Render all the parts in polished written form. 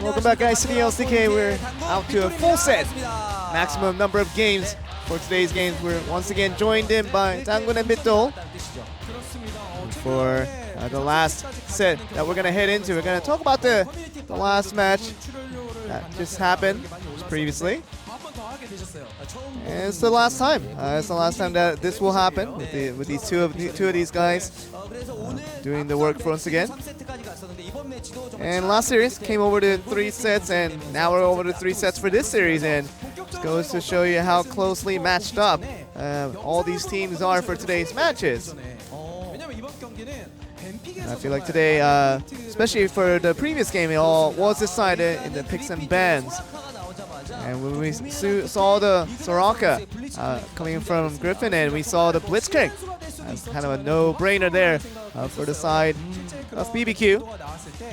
Welcome back, guys, to the LCK. We're out to a full set. Maximum number of games for today's games. We're once again joined in by Dangun and Bitdol for the last set that we're going to head into. We're going to talk about the last match that just happened previously. And it's the last time. It's the last time that this will happen with these two of these guys doing the work for once again. And last series came over to 3 sets, and now we're over to 3 sets for this series. And just goes to show you how closely matched up all these teams are for today's matches. I feel like today, especially for the previous game, it all was decided in the picks and bans. And when we saw the Soraka coming from GRIFFIN, and we saw the BlitzCrank as kind of a no-brainer there for the side of BBQ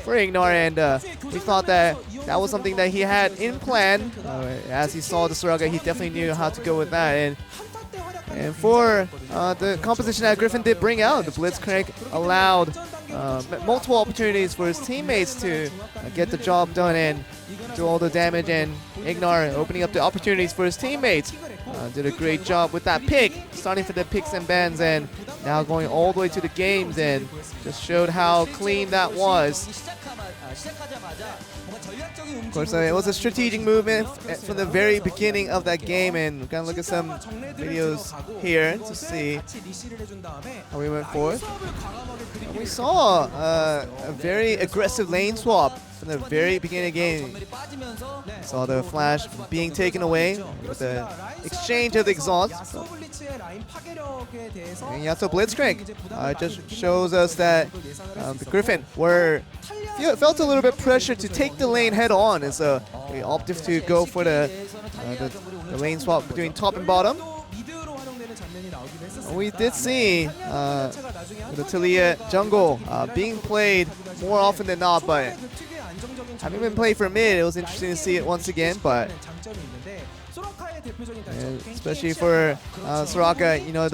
for Ignore, and we thought that was something that he had in plan. As he saw the Soraka, he definitely knew how to go with that. And for the composition that GRIFFIN did bring out, the BlitzCrank allowed multiple opportunities for his teammates to get the job done and do all the damage, and Ignore opening up the opportunities for his teammates. Did a great job with that pick, starting for the picks and bans and now going all the way to the games, and just showed how clean that was. Of course, it was a strategic movement from the very beginning of that game, and we're going to look at some videos here to see how we went forth. And we saw a very aggressive lane swap from the very beginning of the game. We saw the flash being taken away with the exchange of the exhaust. And yeah, so BlitzCrank just shows us that the GRIFFIN felt a little bit pressure to take the lane head on, and so they opted to go for the lane swap between top and bottom. We did see the Talia jungle being played more often than not, but having been played for mid, it was interesting to see it once again. But especially for Soraka, you know,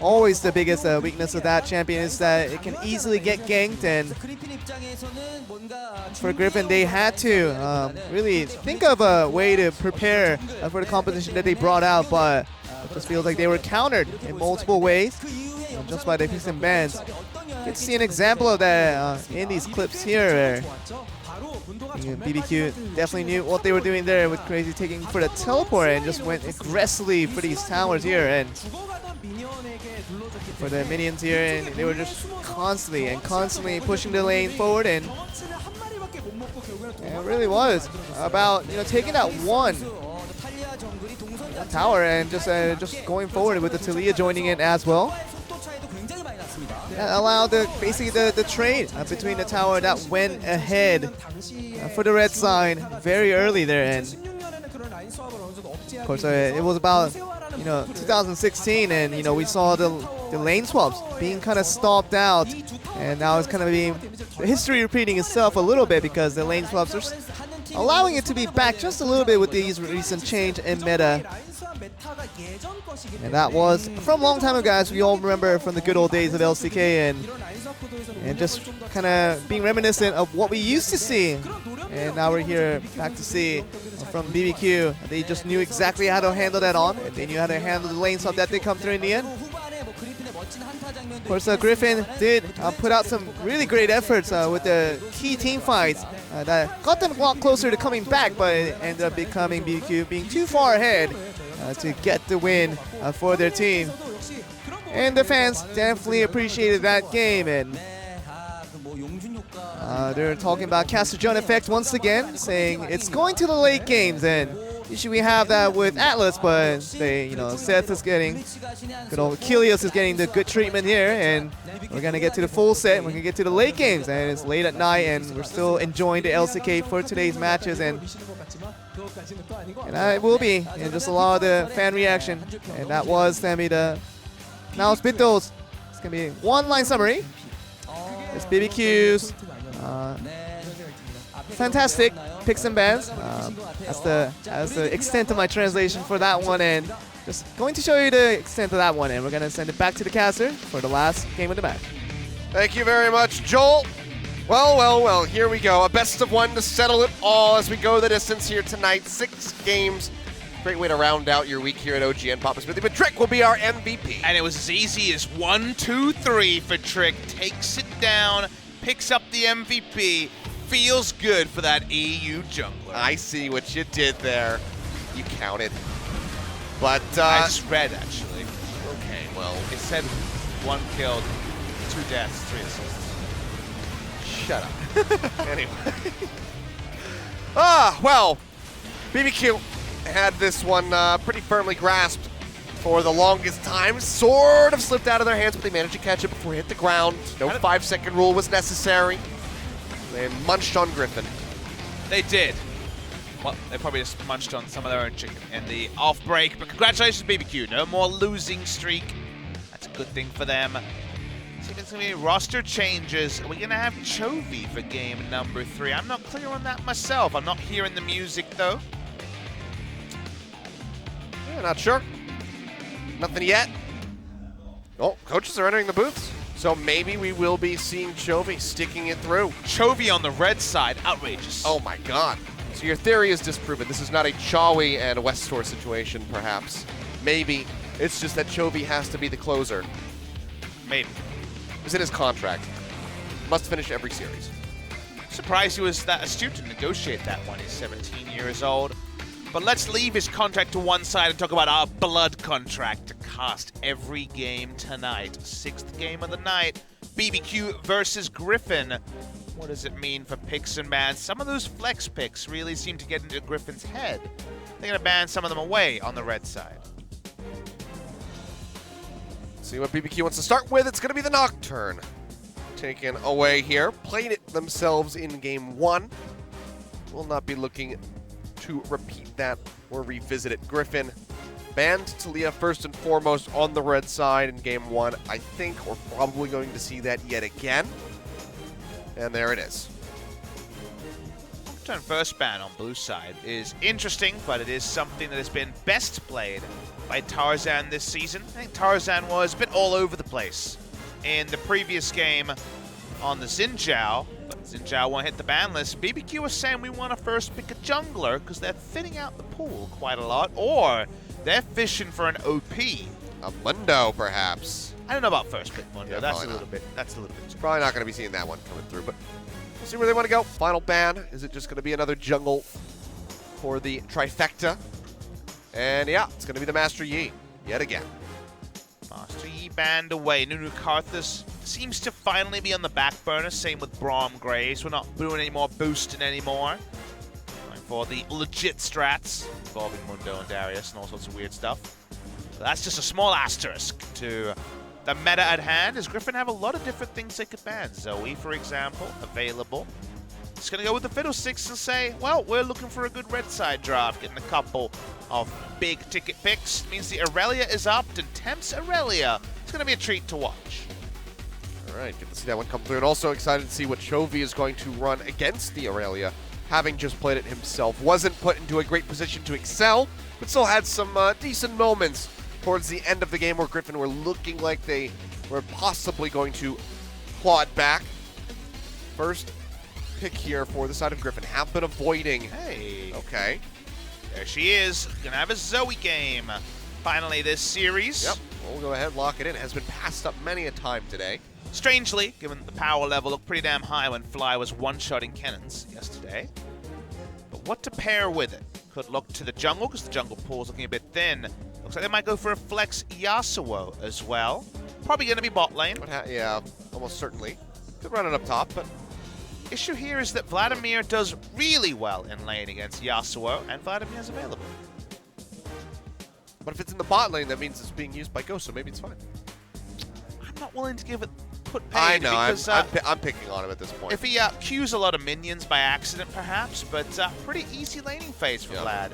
always the biggest weakness of that champion is that it can easily get ganked, and for GRIFFIN, they had to really think of a way to prepare for the composition that they brought out, but it just feels like they were countered in multiple ways just by the picks and bans. You can see an example of that in these clips here. BBQ definitely knew what they were doing there with Crazy taking for the teleport and just went aggressively for these towers here, and for the minions here, and they were just constantly pushing the lane forward, and it really was about taking that one tower and just going forward with the Talia joining in as well. That allowed basically the trade between the tower that went ahead for the red side very early there, and of course it was about 2016, and we saw the lane swaps being kind of stopped out, and now it's kind of being history repeating itself a little bit because the lane swaps are allowing it to be back just a little bit with these recent change in meta. And that was from a long time ago, guys. We all remember from the good old days of LCK, and just kind of being reminiscent of what we used to see. And now we're here back to see from BBQ. They just knew exactly how to handle that on, and they knew how to handle the lane swap that did come through in the end. Of course, GRIFFIN did put out some really great efforts with the key team fights that got them a lot closer to coming back, but it ended up becoming BBQ being too far ahead to get the win for their team. And the fans definitely appreciated that game, and they're talking about Caster John effect once again, saying it's going to the late games, and usually we have that with Atlas, but they, Seth is getting, good old Kilios is getting the good treatment here, and we're gonna get to the full set, we're gonna get to the late games, and it's late at night, and we're still enjoying the LCK for today's matches, and it will be just a lot of the fan reaction, and that was gonna be now it's Bitdol's. It's gonna be one-line summary. It's BBQ's fantastic picks and bans. That's the extent of my translation for that one, and just going to show you the extent of that one, and we're going to send it back to the caster for the last game of the match. Thank you very much, Joel. Well, well, well, here we go. A best of one to settle it all as we go the distance here tonight. 6 games. Great way to round out your week here at OGN Papa Smithy. But Trick will be our MVP. And it was as easy as 1, 2, 3 for Trick. Takes it down, picks up the MVP. Feels good for that EU jungler. I see what you did there. You counted. But, I just read, actually. okay, well, It said 1 killed, 2 deaths, 3 assists. shut up. Anyway. Well, BBQ had this one pretty firmly grasped for the longest time. Sort of slipped out of their hands, but they managed to catch it before it hit the ground. No 5-second rule was necessary. They munched on GRIFFIN. They did. Well, they probably just munched on some of their own chicken in the off break, but congratulations, BBQ. No more losing streak. That's a good thing for them. See if there's going to be roster changes. Are we going to have Chovy for game number 3? I'm not clear on that myself. I'm not hearing the music, though. Yeah, not sure. Nothing yet. Oh, coaches are entering the booths. So maybe we will be seeing Chovy sticking it through. Chovy on the red side. Outrageous. Oh my god. So your theory is disproven. This is not a Chawi and Westor situation, perhaps. Maybe. It's just that Chovy has to be the closer. Maybe. It's in his contract. Must finish every series. Surprised he was that astute to negotiate that one. He's 17 years old. But let's leave his contract to one side and talk about our blood contract to cast every game tonight. 6th game of the night, BBQ versus GRIFFIN. What does it mean for picks and bans? Some of those flex picks really seem to get into GRIFFIN's head. They're going to ban some of them away on the red side. See what BBQ wants to start with. It's going to be the Nocturne. Taken away here. Played it themselves in game 1. Will not be looking to repeat that or revisit it. GRIFFIN banned Talia first and foremost on the red side in game 1. I think we're probably going to see that yet again. And there it is. Turn first ban on blue side is interesting, but it is something that has been best played by Tarzan this season. I think Tarzan was a bit all over the place in the previous game on the Xin Zhao, but Xin Zhao won't hit the ban list. BBQ was saying we want to first pick a jungler because they're thinning out the pool quite a lot, or they're fishing for an OP. A Mundo, perhaps. I don't know about first pick Mundo. Yeah, That's a probably little bit. That's a little bit. Probably not going to be seeing that one coming through, but we'll see where they want to go. Final ban. Is it just going to be another jungle for the trifecta? And yeah, it's going to be the Master Yi yet again. Master Yi banned away. Nunu Karthus seems to finally be on the back burner. Same with Braum Graves. We're not doing any more boosting anymore. Going for the legit strats involving Mundo and Darius and all sorts of weird stuff. So that's just a small asterisk to the meta at hand, as GRIFFIN have a lot of different things they could ban. Zoe, for example, available. Just going to go with the Fiddlesticks and say, well, we're looking for a good red side draft, getting a couple of big ticket picks. It means the Aurelia is up, and Temps Aurelia. It's going to be a treat to watch. All right, get to see that one come through. And also excited to see what Chovy is going to run against the Aurelia, having just played it himself. Wasn't put into a great position to excel, but still had some decent moments towards the end of the game where GRIFFIN were looking like they were possibly going to claw it back. First pick here for the side of GRIFFIN. Have been avoiding. Hey. Okay. There she is. Gonna have a Zoe game. Finally this series. Yep. We'll go ahead and lock it in. It has been passed up many a time today. Strangely, given the power level looked pretty damn high when Fly was one-shotting cannons yesterday. But what to pair with it? Could look to the jungle, because the jungle pool is looking a bit thin. Looks like they might go for a flex Yasuo as well. Probably going to be bot lane. Yeah, almost certainly. Could run it up top, but issue here is that Vladimir does really well in lane against Yasuo, and Vladimir's available. But if it's in the bot lane, that means it's being used by Ghost, so maybe it's fine. I'm not willing to give it put paid. I know, because, I'm picking on him at this point. If he queues a lot of minions by accident, perhaps, but pretty easy laning phase for Vlad.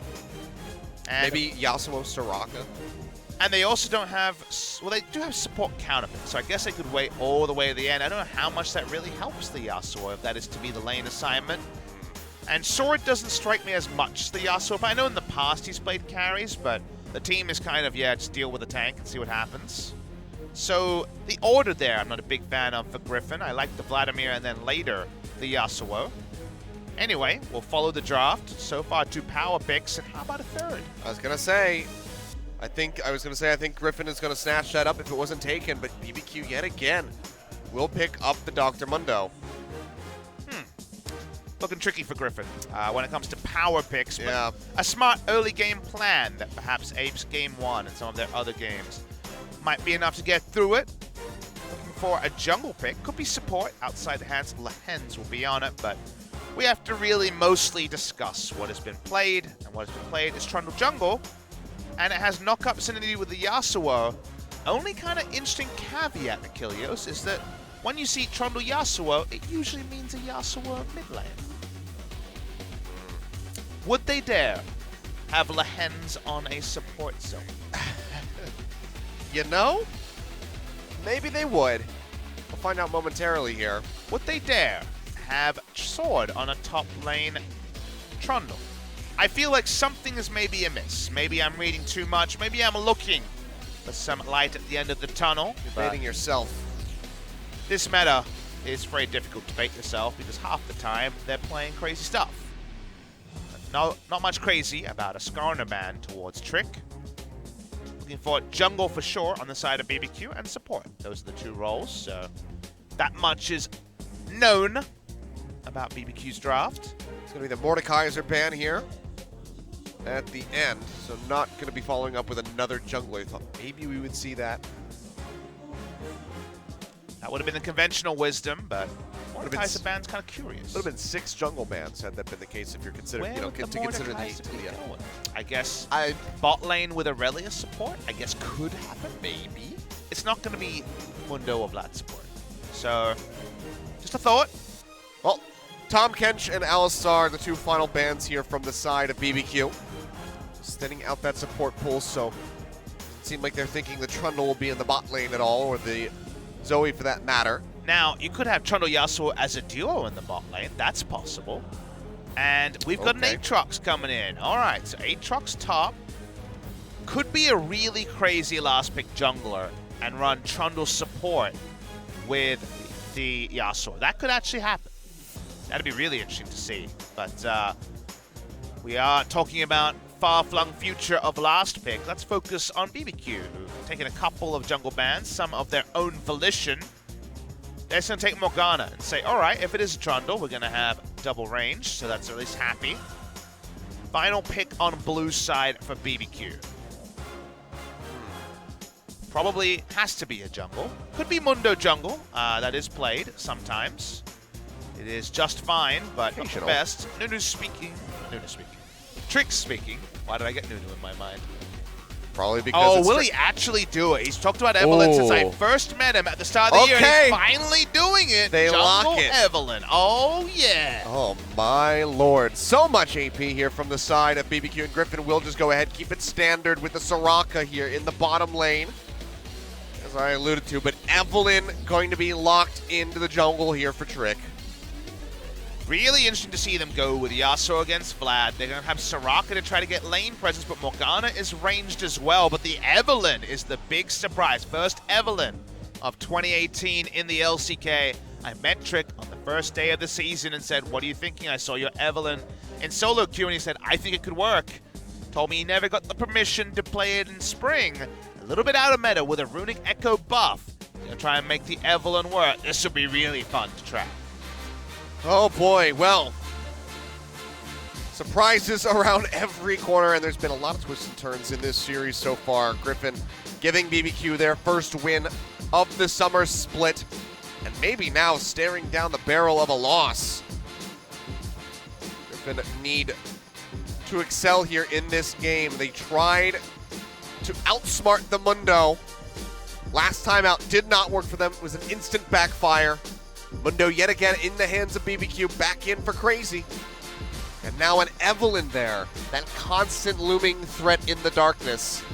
And maybe Yasuo Soraka. And they also don't have, well, they do have support counterpick, so I guess they could wait all the way to the end. I don't know how much that really helps the Yasuo, if that is to be the lane assignment. And Sword doesn't strike me as much as the Yasuo, but I know in the past he's played carries, but the team is kind of, yeah, just deal with the tank and see what happens. So the order there, I'm not a big fan of for GRIFFIN. I like the Vladimir and then later the Yasuo. Anyway, we'll follow the draft. So far, 2 power picks, and how about a third? I was gonna say, I think GRIFFIN is gonna snatch that up if it wasn't taken, but BBQ yet again will pick up the Dr. Mundo. Looking tricky for GRIFFIN when it comes to power picks. But Yeah. a smart early game plan that perhaps apes game 1 and some of their other games might be enough to get through it. Looking for a jungle pick. Could be support outside the hands. Lahens will be on it, but we have to really mostly discuss what has been played, and what has been played is Trundle Jungle, and it has knock-up vicinity with the Yasuo. Only kind of interesting caveat, Achilles, is that when you see Trundle Yasuo, it usually means a Yasuo mid lane. Would they dare have Lahens on a support zone? You know, maybe they would. We'll find out momentarily here. Would they dare have Sword on a top lane Trundle? I feel like something is maybe amiss. Maybe I'm reading too much. Maybe I'm looking for some light at the end of the tunnel. You're baiting yourself. This meta is very difficult to bait yourself because half the time they're playing crazy stuff. Not much crazy about a Skarner ban towards Trick. Looking for jungle for sure on the side of BBQ and support. Those are the 2 roles, so that much is known about BBQ's draft. It's going to be the Mordekaiser ban here at the end, so not going to be following up with another jungler. I thought maybe we would see that. That would have been the conventional wisdom, but Would've been Mordekaiser ban's kind of curious. Would have been 6 jungle bans had that been the case if you're considering, Where would the to consider Mordekaiser be the going? I guess bot lane with Aurelia support, I guess could happen, maybe. It's not going to be Mundo or Vlad support. So, just a thought. Well, Tom Kench and Alistar, the 2 final bans here from the side of BBQ. Just thinning out that support pool, so it seemed like they're thinking the Trundle will be in the bot lane at all, or the Zoe for that matter. Now, you could have Trundle Yasuo as a duo in the bot lane. That's possible. And we've got an Aatrox coming in. All right, so Aatrox top. Could be a really crazy last pick jungler and run Trundle support with the Yasuo. That could actually happen. That'd be really interesting to see. But we are talking about far-flung future of last pick. Let's focus on BBQ, who've taken a couple of jungle bans, some of their own volition. They're just going to take Morgana and say, all right, if it is a Trundle, we're going to have double range, so that's at least happy. Final pick on blue side for BBQ. Probably has to be a jungle. Could be Mundo jungle. That is played sometimes. It is just fine, but not the best. Nunu speaking. Trick speaking. Why did I get Nunu in my mind? Probably because will he actually do it? He's talked about Evelyn since I first met him at the start of the year. And he's finally doing it. They Jungle lock it. Evelyn. Oh, yeah. Oh, my lord. So much AP here from the side of BBQ, and GRIFFIN will just go ahead, keep it standard with the Soraka here in the bottom lane, as I alluded to. But Evelyn going to be locked into the jungle here for Trick. Really interesting to see them go with Yasuo against Vlad. They're going to have Soraka to try to get lane presence, but Morgana is ranged as well. But the Evelyn is the big surprise. First Evelyn of 2018 in the LCK. I met Trick on the first day of the season and said, what are you thinking? I saw your Evelyn in solo queue, and he said, I think it could work. Told me he never got the permission to play it in spring. A little bit out of meta with a Runic Echo buff. Going to try and make the Evelyn work. This will be really fun to track. Oh boy, well, surprises around every corner, and there's been a lot of twists and turns in this series so far. GRIFFIN giving BBQ their first win of the summer split, and maybe now staring down the barrel of a loss. GRIFFIN need to excel here in this game. They tried to outsmart the Mundo. Last time out did not work for them. It was an instant backfire. Mundo yet again in the hands of BBQ, back in for Crazy. And now an Evelyn there, that constant looming threat in the darkness.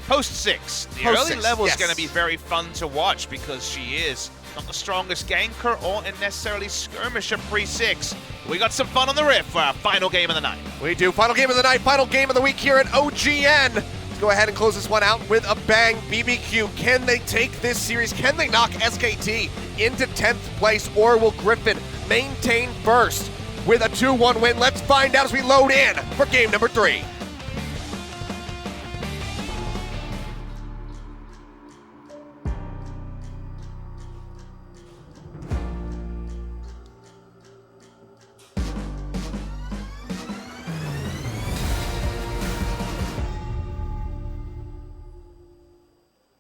Post 6. The early level is going to be very fun to watch because she is not the strongest ganker or necessarily skirmisher pre-6. We got some fun on the riff for our final game of the night. We do. Final game of the night, final game of the week here at OGN. to go ahead and close this one out with a bang. BBQ, can they take this series? Can they knock SKT into 10th place, or will GRIFFIN maintain first with a 2-1 win? Let's find out as we load in for game number 3.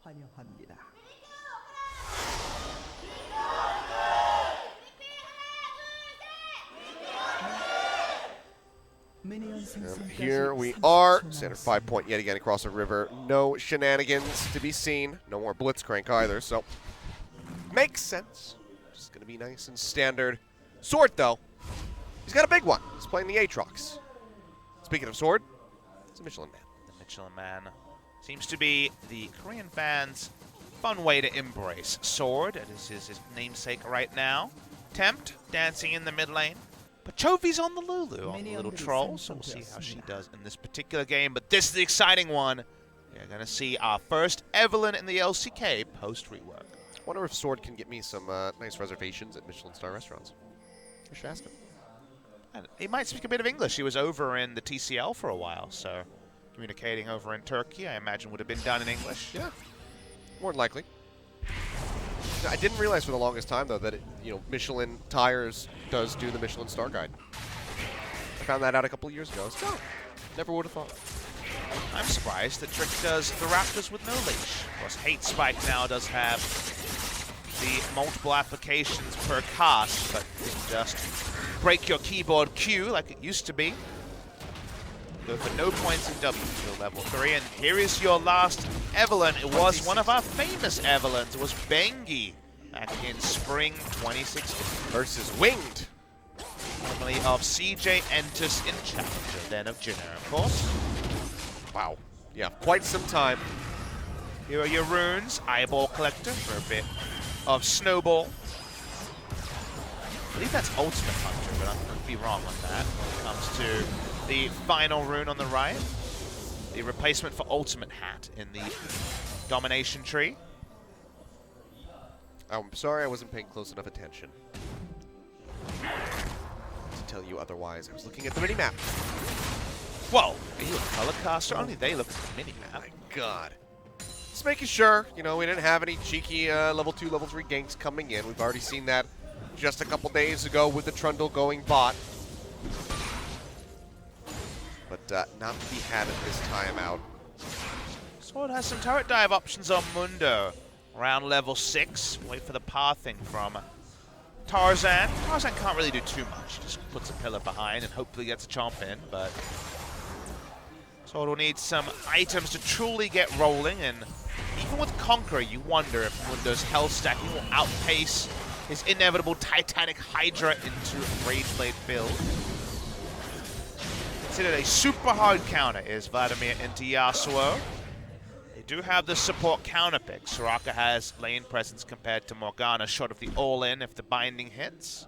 환영합니다. Here we are, standard 5-point yet again across the river. No shenanigans to be seen. No more blitzcrank either, so makes sense. Just gonna be nice and standard. Sword though, he's got a big one. He's playing the Aatrox. Speaking of Sword, it's a Michelin Man. The Michelin Man seems to be the Korean fans' fun way to embrace Sword. It is his namesake right now. Tempt dancing in the mid lane. But Chovy's on the Lulu, on the little troll, so we'll see how she does in this particular game. But this is the exciting one. You're going to see our first Evelynn in the LCK post-rework. I wonder if Sword can get me some nice reservations at Michelin star restaurants. I should ask him. And he might speak a bit of English. He was over in the TCL for a while, so communicating over in Turkey, I imagine, would have been done in English. Yeah, more than likely. I didn't realize for the longest time, though, that Michelin Tires does do the Michelin Star Guide. I found that out a couple of years ago. So, never would have thought. I'm surprised that Trick does the Raptors with no leash. Of course, Hate Spike now does have the multiple applications per cast, but just break your keyboard Q like it used to be. Go for no points in W to level 3, and here is your last Evelynn. It was one of our famous Evelynns. It was Bengi back in spring 2016. Versus Winged. Formerly of CJ Entus in Challenger, then of Jinner, of course. Wow. Yeah, quite some time. Here are your runes. Eyeball Collector for a bit of Snowball. I believe that's Ultimate Hunter, but I could be wrong on that when it comes to the final rune on the right. The replacement for Ultimate Hat in the Domination tree. I'm sorry I wasn't paying close enough attention to tell you otherwise. I was looking at the minimap. Whoa, are you a color caster? Only they look at the minimap. Oh my god. Just making sure, we didn't have any cheeky level 2, level 3 ganks coming in. We've already seen that just a couple days ago with the Trundle going bot. But not to be had at this time out. Sword has some turret dive options on Mundo. Around level 6. Wait for the pathing from Tarzan. Tarzan can't really do too much. He just puts a pillar behind and hopefully gets a chomp in, but Sword will need some items to truly get rolling, and even with Conqueror, you wonder if Mundo's health stacking will outpace his inevitable Titanic Hydra into a Rage Blade build. Considered a super hard counter is Vladimir into Yasuo. They do have the support counter pick. Soraka has lane presence compared to Morgana, short of the all-in if the binding hits.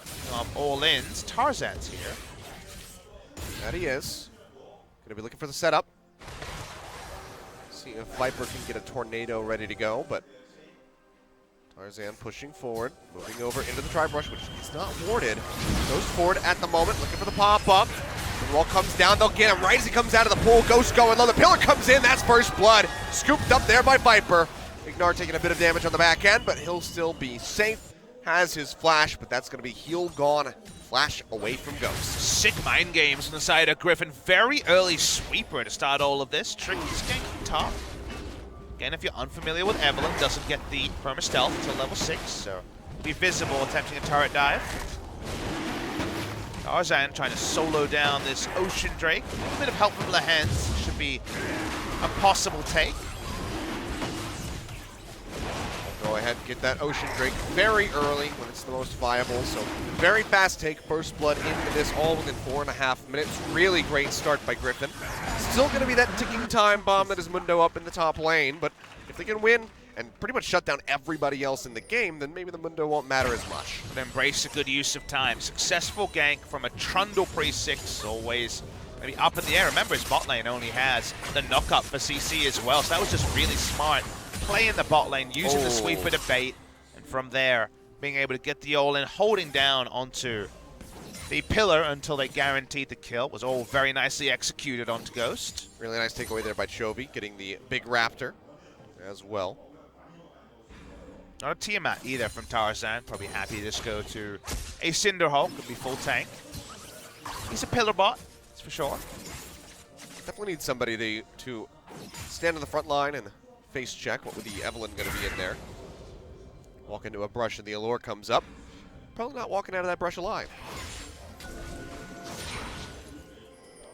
Speaking of all-ins, Tarzan's here. That he is. Gonna be looking for the setup. See if Viper can get a tornado ready to go, but Tarzan pushing forward, moving over into the tri-brush, which is not warded. Goes forward at the moment, looking for the pop-up. The wall comes down, they'll get him right as he comes out of the pool. Ghost going low, the pillar comes in, that's first blood. Scooped up there by Viper. Ignore taking a bit of damage on the back end, but he'll still be safe. Has his flash, but that's gonna be heal gone. Flash away from Ghost. Sick mind games on the side of GRIFFIN. Very early sweeper to start all of this. Trick is ganking top. Again, if you're unfamiliar with Evelynn, doesn't get the perma stealth until level 6, so be visible attempting a turret dive. Tarzan trying to solo down this Ocean Drake. A little bit of help from Lehens should be a possible take. Go ahead and get that Ocean Drake very early when it's the most viable. So very fast take, first blood into this all within 4.5 minutes. Really great start by GRIFFIN. Still going to be that ticking time bomb that is Mundo up in the top lane, but if they can win and pretty much shut down everybody else in the game, then maybe the Mundo won't matter as much. But embrace a good use of time. Successful gank from a Trundle pre-6, always maybe up in the air. Remember, his bot lane only has the knock-up for CC as well, so that was just really smart. Playing the bot lane, using the sweeper to bait, and from there, being able to get the all-in, holding down onto the pillar until they guaranteed the kill. Was all very nicely executed onto Ghost. Really nice takeaway there by Chovy, getting the big Raptor as well. Not a Tiamat either from Tarzan. Probably happy to just go to a Cinderhulk and be full tank. He's a pillar bot, that's for sure. Definitely need somebody to stand on the front line and face check. What would the Evelyn going to be in there? Walk into a brush and the Allure comes up. Probably not walking out of that brush alive.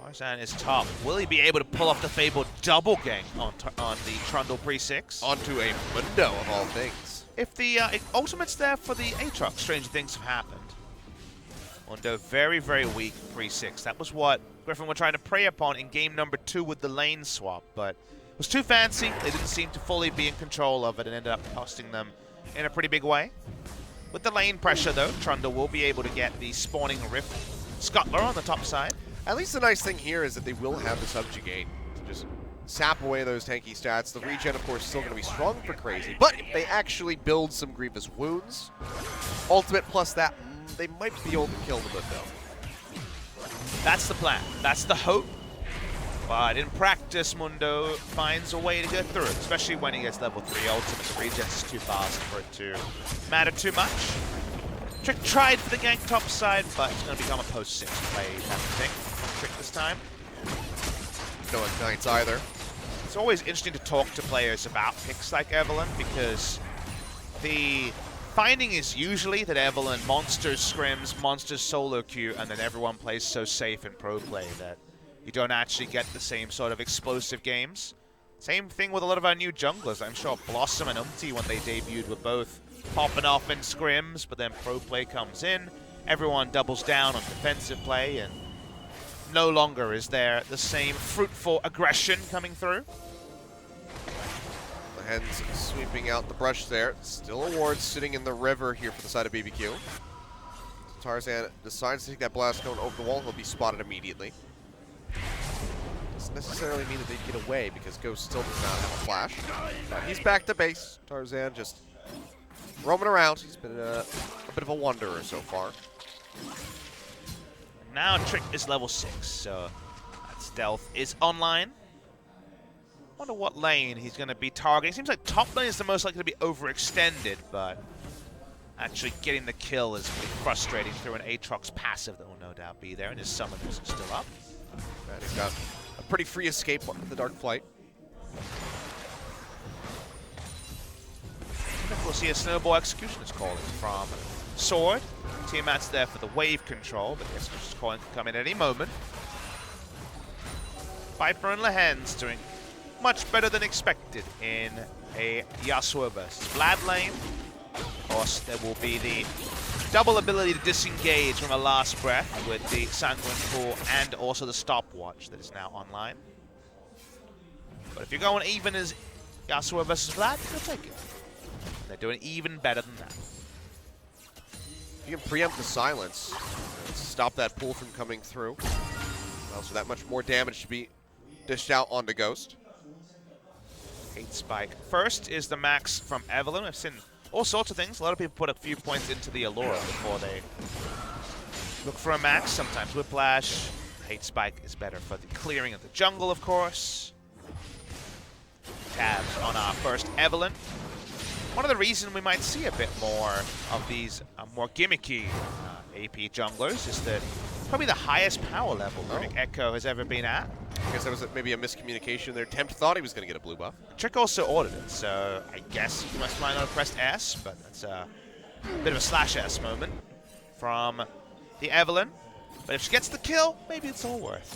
Tarzan is top. Will he be able to pull off the fabled double gank on the Trundle pre-6? Onto a Mundo of all things. If the ultimate's there for the Aatrox, strange things have happened. Mundo very, very weak pre-6. That was what GRIFFIN were trying to prey upon in game number 2 with the lane swap, but it was too fancy. They didn't seem to fully be in control of it and ended up costing them in a pretty big way. With the lane pressure, though, Trundle will be able to get the spawning Rift Scuttler on the top side. At least the nice thing here is that they will have the Subjugate to just sap away those tanky stats. The regen, of course, is still going to be strong for Crazy, but if they actually build some Grievous Wounds, ultimate plus that, they might be able to kill the Mundo. That's the plan. That's the hope. But in practice, Mundo finds a way to get through it, especially when he gets level 3 ultimate. The regen is too fast for it to matter too much. Trick tried for the gank top side, but it's going to become a post-6 play, I think. Trick this time. No ignites either. It's always interesting to talk to players about picks like Evelyn, because the finding is usually that Evelyn monsters scrims, monsters solo queue, and then everyone plays so safe in pro play that you don't actually get the same sort of explosive games. Same thing with a lot of our new junglers. I'm sure Blossom and Umti, when they debuted, were both popping off in scrims, but then pro play comes in, everyone doubles down on defensive play, and no longer is there the same fruitful aggression coming through. The Hens sweeping out the brush there. Still a ward sitting in the river here for the side of BBQ. Tarzan decides to take that blast cone over the wall. He'll be spotted immediately. Doesn't necessarily mean that they'd get away because Ghost still does not have a flash. But he's back to base. Tarzan just roaming around. He's been a bit of a wanderer so far. Now Trick is level 6, so that stealth is online. Wonder what lane he's going to be targeting. Seems like top lane is the most likely to be overextended, but actually getting the kill is really frustrating through an Aatrox passive that will no doubt be there, and his summoners are still up. And he's got a pretty free escape on the Dark Flight. We'll see a Snowball Execution is calling from Sword. Tiamat's there for the wave control, but the Execution's calling can come in at any moment. Viper and Lehen's doing much better than expected in a Yasuo versus Vlad lane. Of course, there will be the double ability to disengage from a last breath with the Sanguine Pool and also the stopwatch that is now online. But if you're going even as Yasuo versus Vlad, you'll take it. They're doing even better than that. You can preempt the silence, stop that pool from coming through. Also, that much more damage to be dished out onto Ghost. Hate Spike. First is the max from Evelyn. I've seen all sorts of things. A lot of people put a few points into the Allura before they look for a max. Sometimes Whiplash. Hate Spike is better for the clearing of the jungle, of course. Tabs on our first Evelyn. One of the reasons we might see a bit more of these more gimmicky AP junglers is that probably the highest power level Runic Echo has ever been at. I guess that was maybe a miscommunication there. Tempt thought he was going to get a blue buff. Trick also ordered it, so I guess he must might not have pressed S, but that's a bit of a slash S moment from the Evelyn. But if she gets the kill, maybe it's all worth.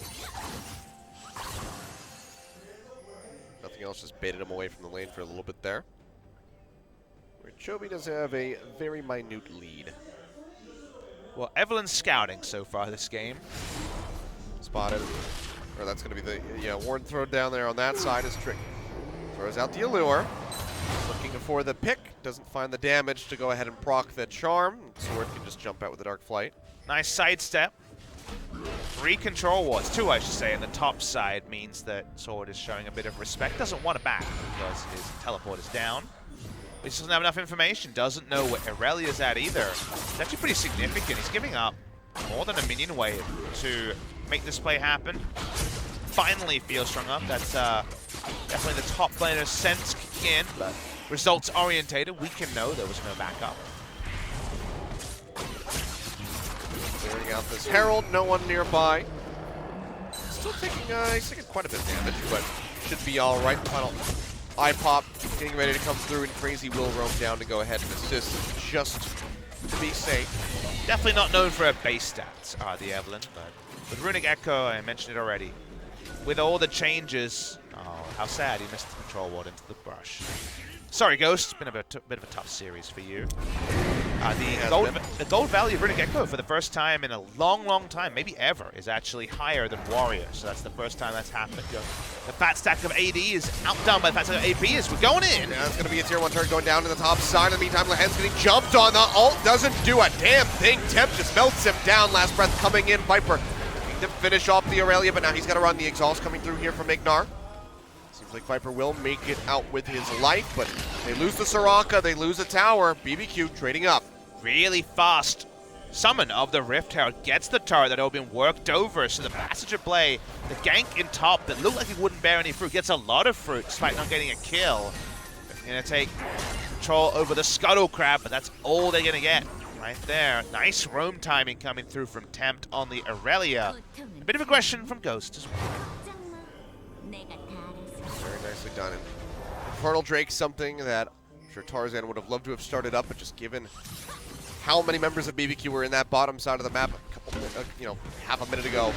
Nothing else, just baited him away from the lane for a little bit there. Where Chovy does have a very minute lead. Well, Evelyn's scouting so far this game. Spotted. Or that's going to be the ward throw down there on that side is Trick. Throws out the Allure. Looking for the pick. Doesn't find the damage to go ahead and proc the charm. Sword can just jump out with the Dark Flight. Nice sidestep. 3 control wards, 2 I should say, and the top side means that Sword is showing a bit of respect. Doesn't want it back because his teleport is down. He just doesn't have enough information, doesn't know where Aurelia's at either. It's actually pretty significant. He's giving up more than a minion wave to make this play happen. Finally feels strong up. That's definitely the top laner's sense kicking in, but results orientated. We can know there was no backup. Clearing out this Herald, no one nearby. Still taking, he's taking quite a bit of damage, but should be all right. Final eye pop getting ready to come through, and Crazy will roam down to go ahead and assist just to be safe. Definitely not known for her base stats, the Evelyn, but with Runic Echo, I mentioned it already. With all the changes, oh, how sad he missed the control ward into the brush. Sorry, Ghost, it's been a bit of a tough series for you. The gold value of Runic Echo for the first time in a long time, maybe ever, is actually higher than Warrior. So that's the first time that's happened. The fat stack of AD is outdone by the fat stack of AP as we're going in. Yeah, it's going to be a tier 1 turret going down to the top side. In the meantime, Lehen's getting jumped on. The ult doesn't do a damn thing. Temp just melts him down. Last breath coming in. Viper to finish off the Aurelia, but now he's got to run the exhaust coming through here from Ignar. Seems like Viper will make it out with his life, but they lose the Soraka, they lose the tower. BBQ trading up. Really fast summon of the Rift Herald gets the turret that had been worked over, so the passage of play, the gank in top that looked like it wouldn't bear any fruit, gets a lot of fruit despite not getting a kill. They're going to take control over the Scuttle Crab, but that's all they're going to get. Right there. Nice roam timing coming through from Tempt on the Aurelia. A bit of aggression from Ghost as well. Very nicely done. And Infernal Drake's something that I'm sure Tarzan would have loved to have started up, but just given how many members of BBQ were in that bottom side of the map a couple, half a minute ago,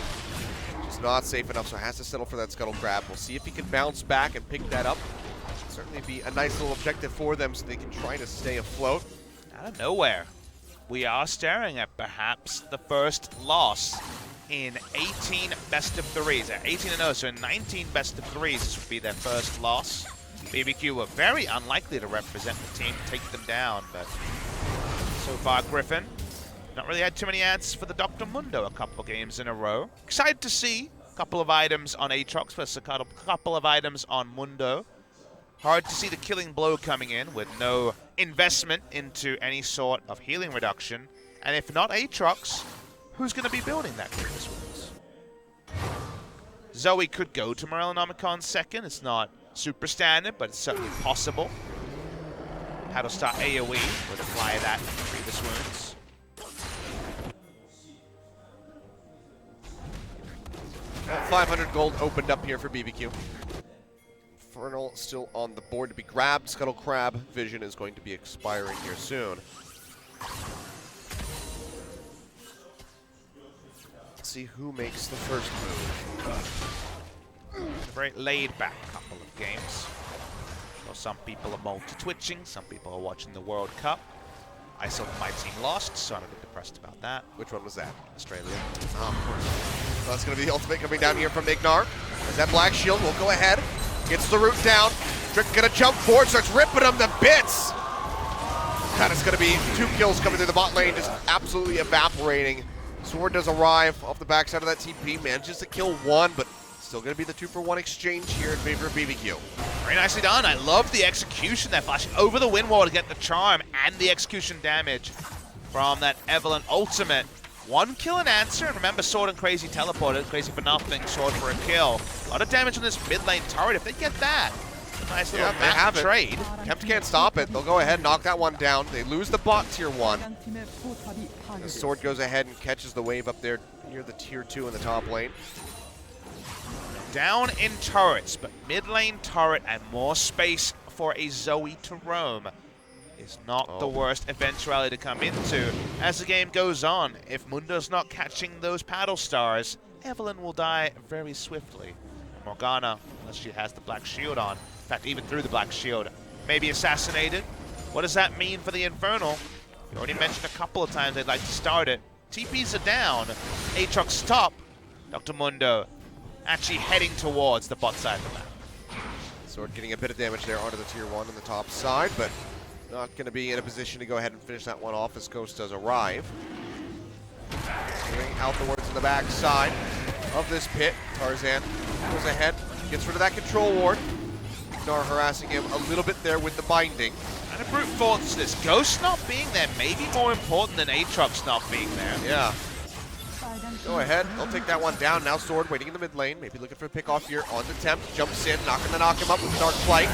just not safe enough, so has to settle for that Scuttle Crab. We'll see if he can bounce back and pick that up. Certainly be a nice little objective for them so they can try to stay afloat. Out of nowhere, we are staring at perhaps the first loss in 18 best of threes. At 18-0, so in 19 best of threes, this would be their first loss. BBQ were very unlikely to represent the team, take them down, but so far GRIFFIN not really had too many answers for the Dr. Mundo a couple games in a row. Excited to see a couple of items on Aatrox versus a couple of items on Mundo. Hard to see the killing blow coming in with no investment into any sort of healing reduction. And if not Aatrox, who's going to be building that Grievous Wounds? Zoe could go to Morellonomicon second. It's not super standard, but it's certainly possible. How to start AoE would apply that Grievous Wounds. 500 gold opened up here for BBQ. Infernal still on the board to be grabbed. Scuttle Crab vision is going to be expiring here soon. Let's see who makes the first move. A very laid-back couple of games. So some people are multi-twitching, some people are watching the World Cup. I saw my team lost, so I'm a bit depressed about that. Which one was that? Australia. Oh, of course. So that's going to be the ultimate coming down here from Ignar. As that Black Shield will go ahead. Gets the root down. Trick gonna jump forward, starts ripping them to bits. And it's gonna be 2 kills coming through the bot lane, just absolutely evaporating. Sword does arrive off the backside of that TP, manages to kill 1, but still gonna be the 2-for-1 exchange here in favor of BBQ. Very nicely done. I love the execution there, flashing over the wind wall to get the charm and the execution damage from that Evelyn ultimate. 1 kill and answer, and remember Sword and Crazy teleported. Crazy for nothing, Sword for a kill. A lot of damage on this mid lane turret. If they get that, nice little map trade. Tempt can't stop it. They'll go ahead and knock that one down. They lose the bot tier 1. The Sword goes ahead and catches the wave up there near the tier 2 in the top lane. Down in turrets, but mid lane turret and more space for a Zoe to roam is not the worst eventuality to come into. As the game goes on, if Mundo's not catching those paddle stars, Evelyn will die very swiftly. Morgana, unless she has the Black Shield on, in fact even through the Black Shield, may be assassinated. What does that mean for the Infernal? We already mentioned a couple of times they'd like to start it. TPs are down, Aatrox top, Dr. Mundo actually heading towards the bot side of the map. Sword getting a bit of damage there onto the tier 1 on the top side, but not going to be in a position to go ahead and finish that one off as Ghost does arrive. Going out towards to the back side of this pit. Tarzan goes ahead, gets rid of that control ward. Ignar harassing him a little bit there with the binding. And a brute force this. Ghost not being there may be more important than Aatrox not being there. Yeah. Go ahead, they'll take that one down. Now Sword waiting in the mid lane, maybe looking for a pick off here on the Tempt. Jumps in, not gonna knock him up with Dark Flight.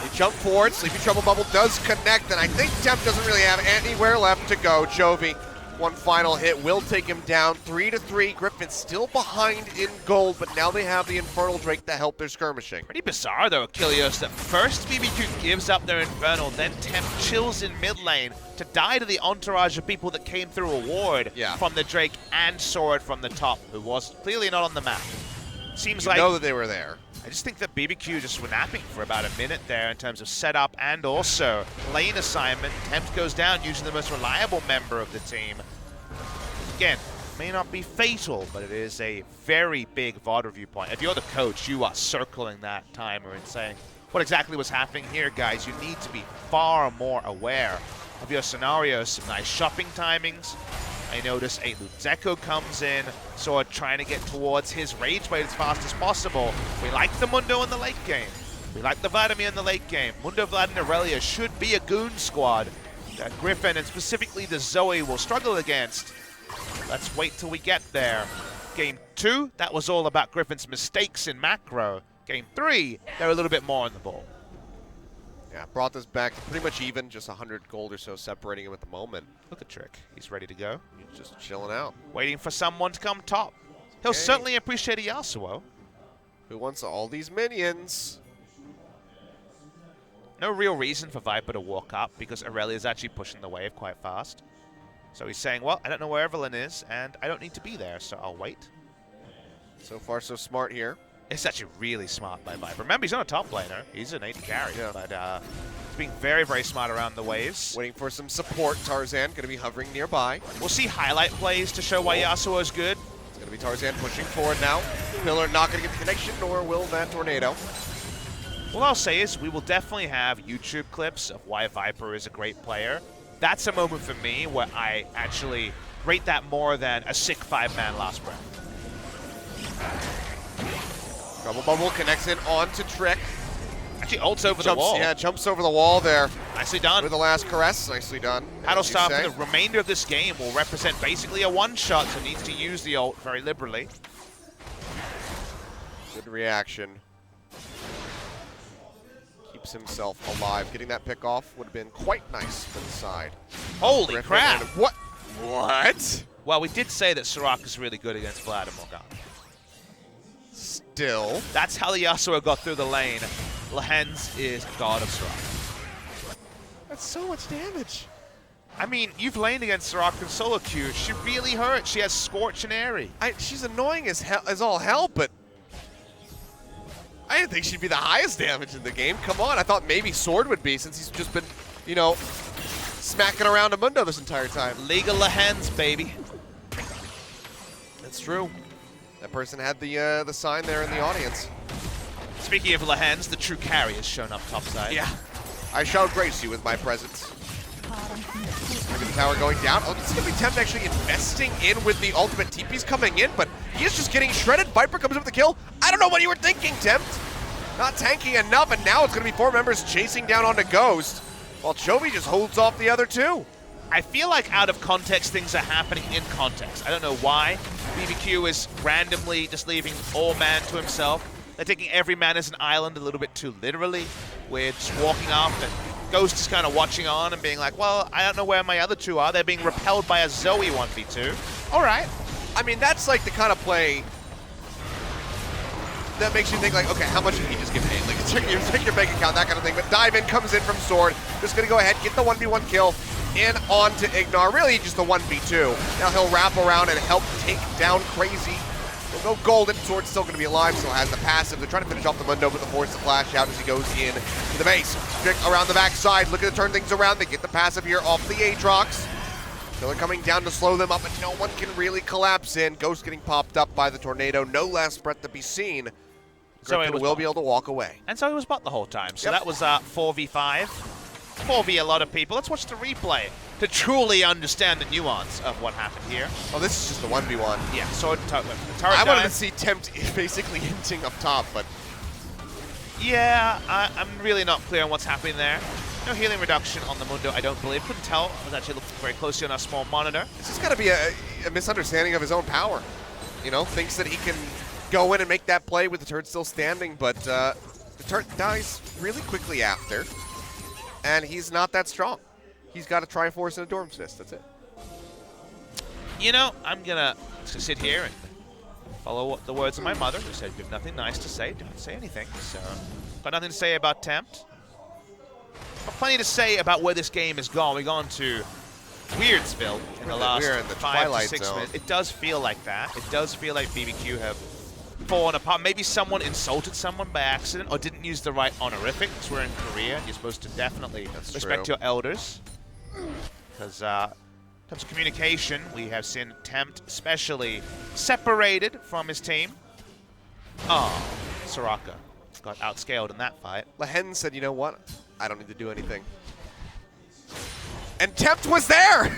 They jump forward, Sleepy Trouble Bubble does connect, and I think Tempt doesn't really have anywhere left to go. Chovy, one final hit will take him down. 3-3, Griffin still behind in gold, but now they have the Infernal Drake to help their skirmishing. Pretty bizarre though, Achilles, that first BBQ gives up their Infernal, then Tempt chills in mid lane to die to the entourage of people that came through a ward from the Drake and Sword from the top, who was clearly not on the map. Seems like know that they were there. I just think that BBQ just were napping for about a minute there in terms of setup and also lane assignment. Tempt goes down using the most reliable member of the team. Again, may not be fatal, but it is a very big VOD review point. If you're the coach, you are circling that timer and saying, what exactly was happening here, guys? You need to be far more aware of your scenarios. Some nice shopping timings. I notice a Ludzeko comes in, Sword trying to get towards his Rage Blade as fast as possible. We like the Mundo in the late game. We like the Vladimir in the late game. Mundo, Vlad, and Aurelia should be a goon squad that Griffin and specifically the Zoe will struggle against. Let's wait till we get there. Game 2, that was all about Griffin's mistakes in macro. Game 3, they're a little bit more on the ball. Yeah, brought this back to pretty much even, just 100 gold or so separating him at the moment. Look at Trick, he's ready to go. He's just chilling out. Waiting for someone to come top. He'll certainly appreciate a Yasuo. Who wants all these minions? No real reason for Viper to walk up because Aurelia's actually pushing the wave quite fast. So he's saying, well, I don't know where Evelyn is, and I don't need to be there, so I'll wait. So far, so smart here. It's actually really smart by Viper. Remember, he's not a top laner. He's an AD carry, but he's being very, very smart around the waves. Waiting for some support. Tarzan going to be hovering nearby. We'll see highlight plays to show why Yasuo is good. It's going to be Tarzan pushing forward now. Pillar not going to get the connection, nor will that Tornado. What I'll say is we will definitely have YouTube clips of why Viper is a great player. That's a moment for me where I actually rate that more than a sick 5-man last breath. Trouble Bubble connects in onto Trick. Actually ults over the wall. Yeah, jumps over the wall there. Nicely done. With the last caress, nicely done. Paddle Star for the remainder of this game will represent basically a one-shot, so needs to use the ult very liberally. Good reaction. Keeps himself alive. Getting that pick off would have been quite nice for the side. Holy Griffin crap! What? What? Well, we did say that Soraka's really good against Vlad and Morgana. Still. That's how the Yasuo got through the lane. Lehens is god of Soraka. That's so much damage. I mean, you've laned against Soraka in solo queue. She really hurts. She has Scorch and Airy. She's annoying as hell, as all hell, but I didn't think she'd be the highest damage in the game. Come on, I thought maybe Sword would be, since he's just been, you know, smacking around a Mundo this entire time. League of Lehens, baby. That's true. That person had the sign there in the audience. Speaking of Lehens, the true carry has shown up topside. Yeah. I shall grace you with my presence. Look at the tower going down. Oh, this is going to be Tempt actually investing in with the ultimate. TP's coming in, but he is just getting shredded. Viper comes up with the kill. I don't know what you were thinking, Tempt. Not tanking enough, and now it's going to be 4 members chasing down onto Ghost, while Chovy just holds off the other 2. I feel like out of context, things are happening in context. I don't know why. BBQ is randomly just leaving all man to himself. They're taking every man as an island a little bit too literally. We're just walking up, and Ghost is kind of watching on and being like, well, I don't know where my other 2 are. They're being repelled by a Zoe 1v2. All right. I mean, that's like the kind of play that makes you think like, okay, how much did he just get paid? Like, check your bank account, that kind of thing. But Dive In comes in from Sword. Just going to go ahead, get the 1v1 kill. In onto Ignar, really just the 1v2. Now he'll wrap around and help take down Crazy. He'll go golden. Sword's still going to be alive, still has the passive. They're trying to finish off the Mundo, but the force to flash out as he goes in to the base. Trick around the backside, looking to turn things around. They get the passive here off the Aatrox. Killer coming down to slow them up, and no one can really collapse in. Ghost getting popped up by the Tornado. No last breath to be seen. Griffin will be able to walk away. And so he was bot the whole time. So that was 4v5. 4v a lot of people. Let's watch the replay to truly understand the nuance of what happened here. Oh, this is just the 1v1. Yeah, sword the turret I wanted to dive. see Tempt basically hinting up top, but Yeah, I'm really not clear on what's happening there. No healing reduction on the Mundo, I don't believe. Couldn't tell. I was actually looking very closely on our small monitor. it's just got to be a misunderstanding of his own power. You know, thinks that he can go in and make that play with the turret still standing, but the turret dies really quickly after, and he's not that strong. He's got a Triforce and a Dorm's Fist, that's it. You know, I'm gonna sit here and follow the words of my mother, who said, "You have nothing nice to say. Don't say anything." So, got nothing to say about Tempt. But plenty to say about where this game has gone. We've gone to Weirdsville in the last We're in the 5 to Twilight 6 Zone. minutes. It does feel like that. It does feel like BBQ have fallen apart. Maybe someone insulted someone by accident or didn't use the right honorific, because we're in Korea and you're supposed to definitely respect true. your elders. Because in terms of communication, we have seen Tempt especially separated from his team. Oh, Soraka got outscaled in that fight. Lehen said, you know what? I don't need to do anything. And Tempt was there!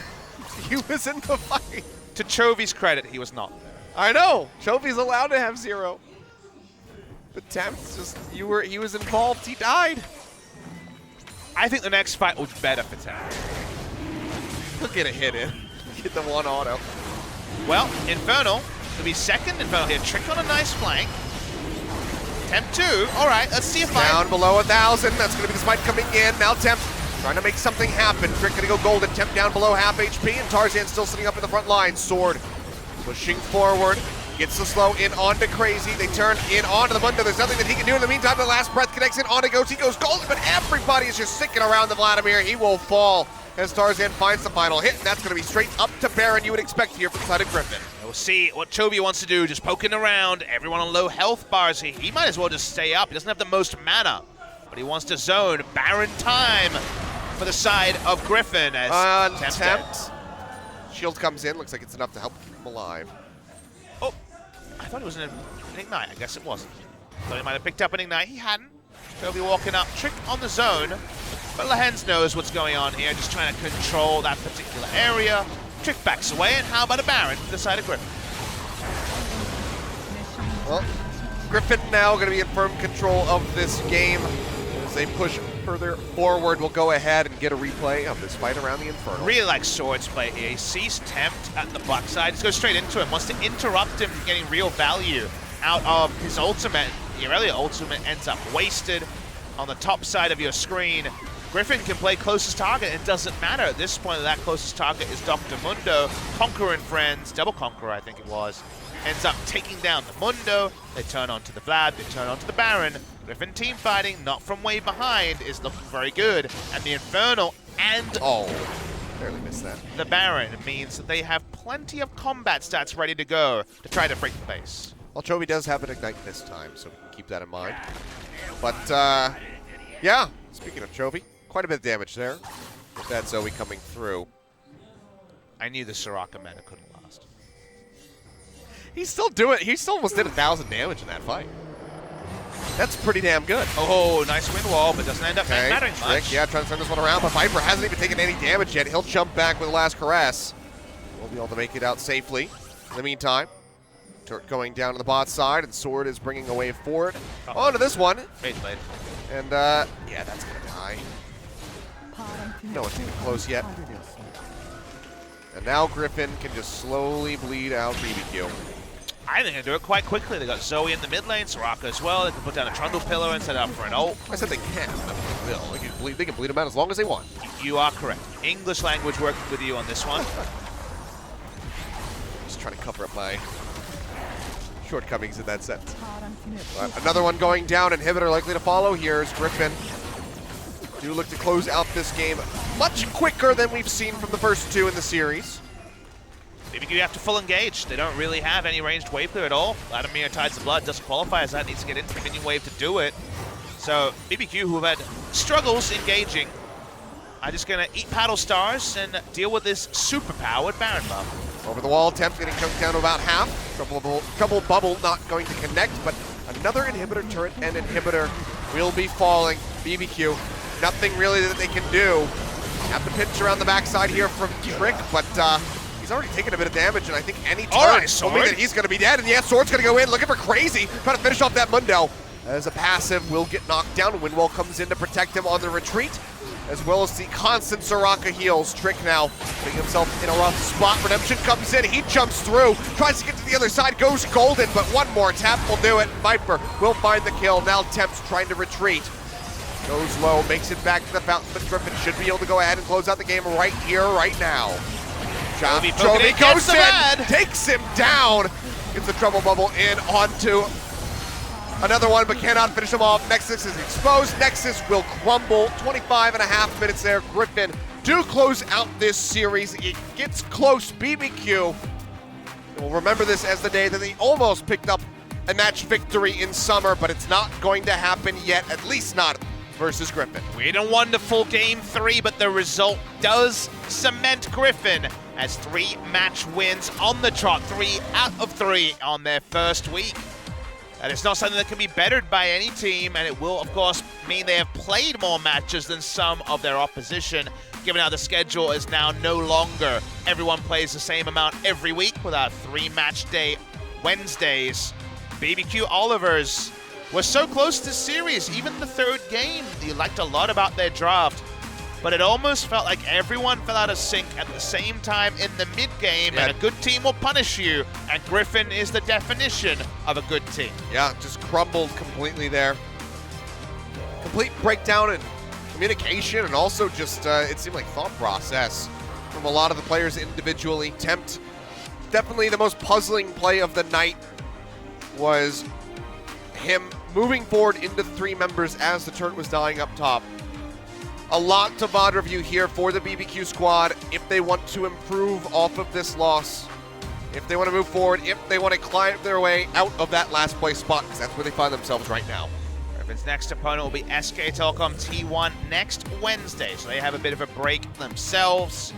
He was in the fight. To Chovy's credit, he was not there. I know. Chovy's allowed to have 0. But Tempt's just, he was involved. He died. I think the next fight will be better for Tempt. He'll get a hit in. Get the 1 auto. Well, Infernal will be second. Infernal here. Trick on a nice flank. Tempt 2. All right, let's see a fight. Down below 1,000. That's going to be the spike coming in. Now Tempt trying to make something happen. Trick going to go golden. Tempt down below half HP, and Tarzan still sitting up in the front line. Sword pushing forward. Gets the slow in onto Crazy. They turn in onto the Mundo. There's nothing that he can do in the meantime. The last breath connects in onto Ghost. He goes golden, but everybody is just sticking around the Vladimir. He will fall as Tarzan finds the final hit, and that's going to be straight up to Baron, you would expect here from the side of Griffin. We'll see what Chovy wants to do, just poking around. Everyone on low health bars. He might as well just stay up. He doesn't have the most mana, but he wants to zone. Baron time for the side of Griffin as Tempt. Shield comes in. Looks like it's enough to help keep him alive. Oh, I thought it was an Ignite. I guess it wasn't. Thought he might have picked up an Ignite. He hadn't. Chovy walking up. Trick on the zone. But Lehens knows what's going on here, just trying to control that particular area. Trick backs away, and how about a Baron to the side of Griffin? Well, Griffin now going to be in firm control of this game. As they push further forward, we'll go ahead and get a replay of this fight around the Infernal. Really like Sword's play here. He sees Tempt at the backside, just goes straight into him, wants to interrupt him from getting real value out of his ultimate. The Aurelia ultimate ends up wasted on the top side of your screen. Griffin can play closest target. It doesn't matter at this point. That closest target is Dr. Mundo. Conqueror and friends, double Conqueror I think it was, ends up taking down the Mundo. They turn onto the Vlad, they turn onto the Baron. Griffin team fighting, not from way behind, is looking very good. And the Infernal and barely missed that. the Baron means that they have plenty of combat stats ready to go to try to break the base. Well, Chovy does have an Ignite this time, so we can keep that in mind. But, yeah, speaking of Chovy, quite a bit of damage there with that Zoe coming through. I knew the Soraka meta couldn't last. He still almost did 1,000 damage in that fight. That's pretty damn good. Oh, nice wind wall, but doesn't end up mattering Trick, much. yeah, trying to turn this one around, but Viper hasn't even taken any damage yet. He'll jump back with the last caress. We'll be able to make it out safely. In the meantime, turret going down to the bot side, and Sword is bringing a wave forward. Onto this one. Great blade. And, yeah, that's going to die. No one's even close yet. And now Griffin can just slowly bleed out BBQ. I think they do it quite quickly. They got Zoe in the mid lane, Soraka as well. They can put down a Trundle Pillar and set up for an ult. I said they can, but they will. They can bleed them out as long as they want. You are correct. English language working with you on this one. Just trying to cover up my shortcomings in that sense. But another one going down. Inhibitor likely to follow here is Griffin. Do look to close out this game much quicker than we've seen from the first two in the series. BBQ have to full engage. They don't really have any ranged wave clear at all. Vladimir Tides of Blood doesn't qualify as that, needs to get into the minion wave to do it. So BBQ, who have had struggles engaging, are just going to eat paddle stars and deal with this super-powered Baron buff. Over the wall, Tempt getting chunked down to about half. Trouble bubble not going to connect, but another inhibitor turret and inhibitor will be falling. BBQ nothing really that they can do. Have the pinch around the backside here from Trick, but he's already taken a bit of damage, and I think any turn told me that he's going to be dead. And yeah, Sword's going to go in, looking for Crazy, trying to finish off that Mundo. As a passive will get knocked down. Windwall comes in to protect him on the retreat, as well as the constant Soraka heals. Trick now putting himself in a rough spot. Redemption comes in, he jumps through, tries to get to the other side, goes golden, but one more tap will do it. Viper will find the kill. Now Temps trying to retreat. Goes low, makes it back to the fountain, but Griffin should be able to go ahead and close out the game right here, right now. Chovy goes in, takes him down, gets the trouble bubble in onto another one, but cannot finish him off. Nexus is exposed. Nexus will crumble. 25.5 minutes there. Griffin do close out this series. It gets close. BBQ will remember this as the day that they almost picked up a match victory in summer, but it's not going to happen yet, at least not versus Griffin. Weird and wonderful game 3, but the result does cement Griffin as 3 match wins on the trot, 3 out of 3 on their first week. And it's not something that can be bettered by any team, and it will, of course, mean they have played more matches than some of their opposition, given how the schedule is now no longer everyone plays the same amount every week without 3-match day Wednesdays. BBQ Olivers was so close to series, even the 3rd game. You liked a lot about their draft, but it almost felt like everyone fell out of sync at the same time in the mid-game, and a good team will punish you, and Griffin is the definition of a good team. Yeah, just crumbled completely there. Complete breakdown in communication, and also just, it seemed like thought process from a lot of the players individually. Tempt, definitely the most puzzling play of the night was him moving forward into the 3 members as the turret was dying up top. A lot to VOD review here for the BBQ squad if they want to improve off of this loss, if they want to move forward, if they want to climb their way out of that last place spot, because that's where they find themselves right now. Griffin's next opponent will be SK Telecom T1 next Wednesday, so they have a bit of a break themselves.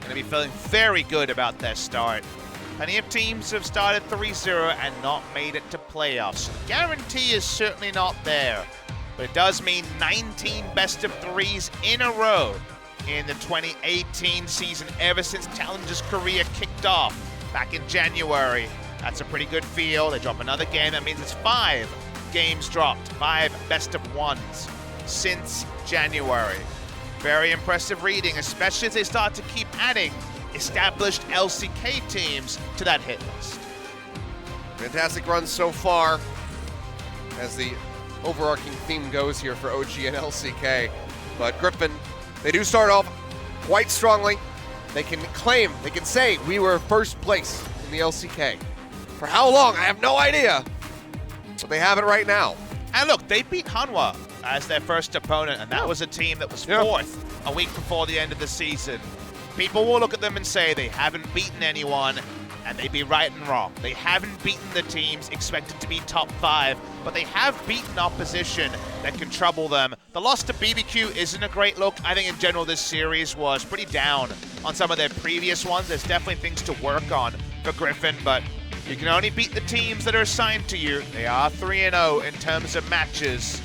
Going to be feeling very good about their start. Plenty of teams have started 3-0 and not made it to playoffs. The guarantee is certainly not there, but it does mean 19 best of 3s in a row in the 2018 season ever since Challengers Korea kicked off back in January. That's a pretty good feel. They drop another game. That means it's 5 games dropped, 5 best of 1s since January. Very impressive reading, especially as they start to keep adding established LCK teams to that hit list. Fantastic run so far, as the overarching theme goes here for OG and LCK. But Griffin, they do start off quite strongly. They can claim, they can say, we were first place in the LCK. For how long? I have no idea. But they have it right now. And look, they beat Hanwha as their first opponent, and that was a team that was 4th a week before the end of the season. People will look at them and say they haven't beaten anyone, and they'd be right and wrong. They haven't beaten the teams expected to be top 5, but they have beaten opposition that can trouble them. The loss to BBQ isn't a great look. I think in general this series was pretty down on some of their previous ones. There's definitely things to work on for Griffin, but you can only beat the teams that are assigned to you. They are 3-0 in terms of matches.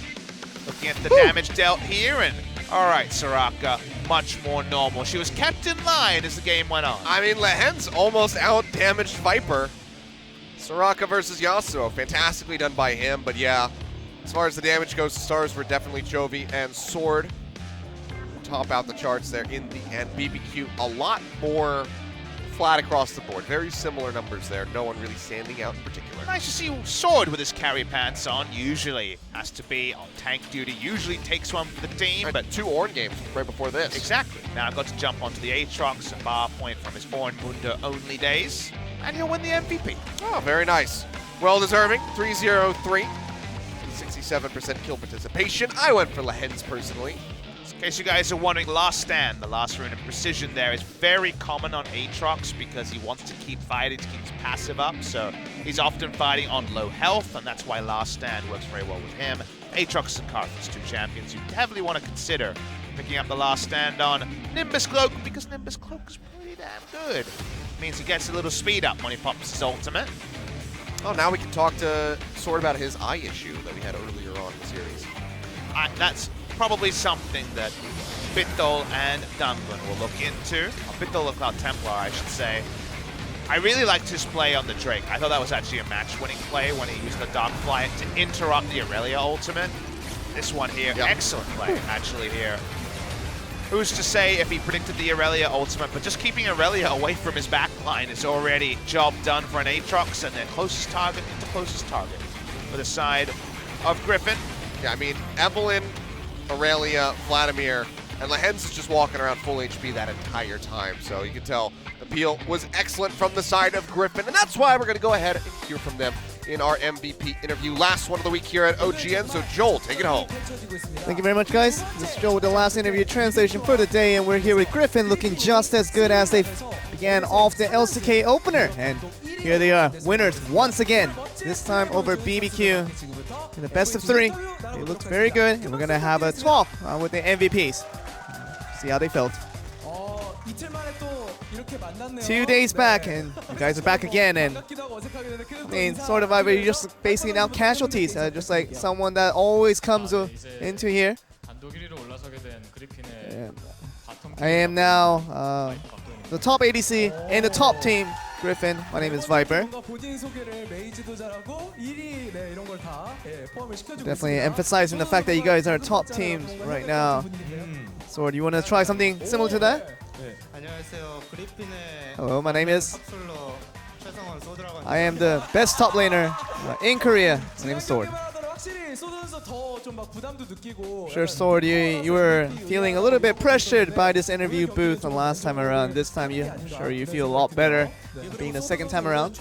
Looking at the damage dealt here, and all right, Soraka, much more normal. She was kept in line as the game went on. I mean, Lehen's almost out-damaged Viper. Soraka versus Yasuo, fantastically done by him, but yeah, as far as the damage goes, the stars were definitely Chovy and Sword. Top out the charts there in the end. BBQ, a lot more flat across the board. Very similar numbers there. No one really standing out in particular. Nice to see Sword with his carry pants on. Usually has to be on tank duty. Usually takes one for the team, but 2 Ornn games right before this. Exactly. Now got to jump onto the Aatrox, a bar point from his Ornn Mundo only days, and he'll win the MVP. Oh, very nice. Well deserving. 3-0-3. 67% kill participation. I went for Lehen's personally. In case you guys are wondering, Last Stand, the last rune of precision there, is very common on Aatrox because he wants to keep fighting, to keep his passive up, so he's often fighting on low health, and that's why Last Stand works very well with him. Aatrox and Karthus, 2 champions you heavily want to consider picking up the Last Stand on. Nimbus Cloak, because Nimbus Cloak is pretty damn good. Means he gets a little speed up when he pops his ultimate. Oh, now we can talk to Sword about his eye issue that we had earlier on in the series. That's probably something that Bitdol and Dungan will look into. Bitdol without Templar, I should say. I really liked his play on the Drake. I thought that was actually a match-winning play when he used the Dark Flight to interrupt the Aurelia ultimate. This one here, excellent play, actually, here. Who's to say if he predicted the Aurelia ultimate, but just keeping Aurelia away from his backline is already job done for an Aatrox, and their closest target into closest target for the side of GRIFFIN. Yeah, I mean, Evelyn, Aurelia, Vladimir, and Lehens is just walking around full HP that entire time. So you can tell the peel was excellent from the side of GRIFFIN, and that's why we're going to go ahead and hear from them in our MVP interview. Last one of the week here at OGN, so Joel, take it home. Thank you very much, guys. This is Joe with the last interview translation for the day, and we're here with GRIFFIN looking just as good as they began off the LCK opener. And here they are, winners once again, this time over BBQ in the best of 3. They looked very good, and we're going to have a talk with the MVPs. See how they felt. 2 days back, and you guys are back again, and I mean, sort of, you're just basically now casualties, just like someone that always comes into here. I am now the top ADC in the top team, GRIFFIN. My name is Viper. Definitely emphasizing the fact that you guys are top teams right now. Sword, you want to try something similar to that? Hello, my name is... I am the best top laner in Korea. My name is Sword. Sure, Sword, you were feeling a little bit pressured by this interview booth the last time around. This time, I'm sure you feel a lot better being the second time around.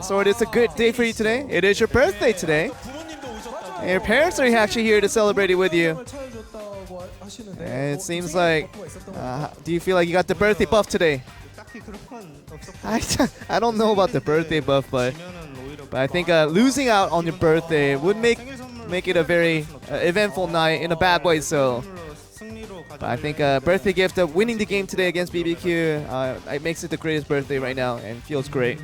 Sword, it's a good day for you today. It is your birthday today. And your parents are actually here to celebrate it with you. And it seems like, do you feel like you got the birthday buff today? I don't know about the birthday buff, but I think losing out on your birthday would make it a very eventful night in a bad way. So, but I think birthday gift of winning the game today against BBQ, it makes it the greatest birthday right now and feels great.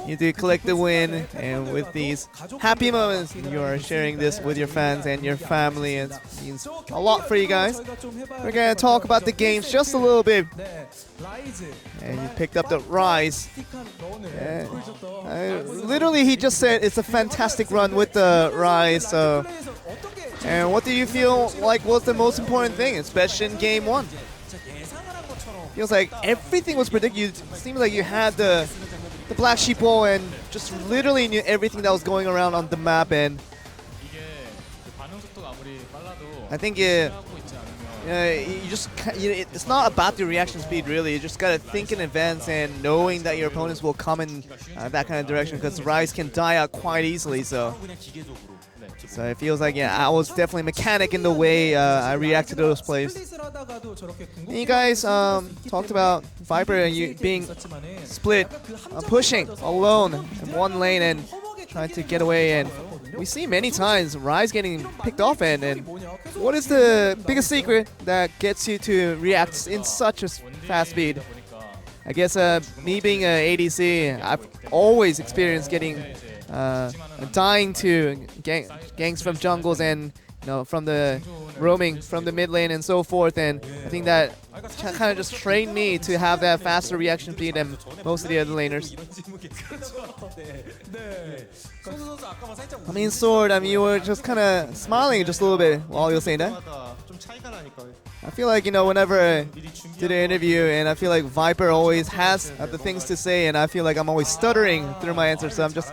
You did collect the win, and with these happy moments, you are sharing this with your fans and your family. It means a lot for you guys. We're going to talk about the games just a little bit. And you picked up the Rise. Literally, he just said it's a fantastic run with the Rise. So, and what do you feel like was the most important thing, especially in Game 1? Feels like everything was predicted. It seemed like you had the black sheep wall and just literally knew everything that was going around on the map. And I think you just it's not about the reaction speed really. You just gotta think in advance and knowing that your opponents will come in that kind of direction, because Rise can die out quite easily. So it feels like, yeah, I was definitely mechanic in the way I reacted to those plays. And you guys talked about Viper and you being split, pushing alone in one lane and trying to get away. And we see many times Rise getting picked off. And what is the biggest secret that gets you to react in such a fast speed? I guess me being an ADC, I've always experienced getting dying to ganks from jungles and from the roaming from the mid lane and so forth, and I think that kind of just trained me to have that faster reaction speed than most of the other laners. I mean, Sword, you were just kind of smiling just a little bit while you were saying that. I feel like, whenever I did an interview, and I feel like Viper always has the things to say, and I feel like I'm always stuttering through my answers, so I'm just...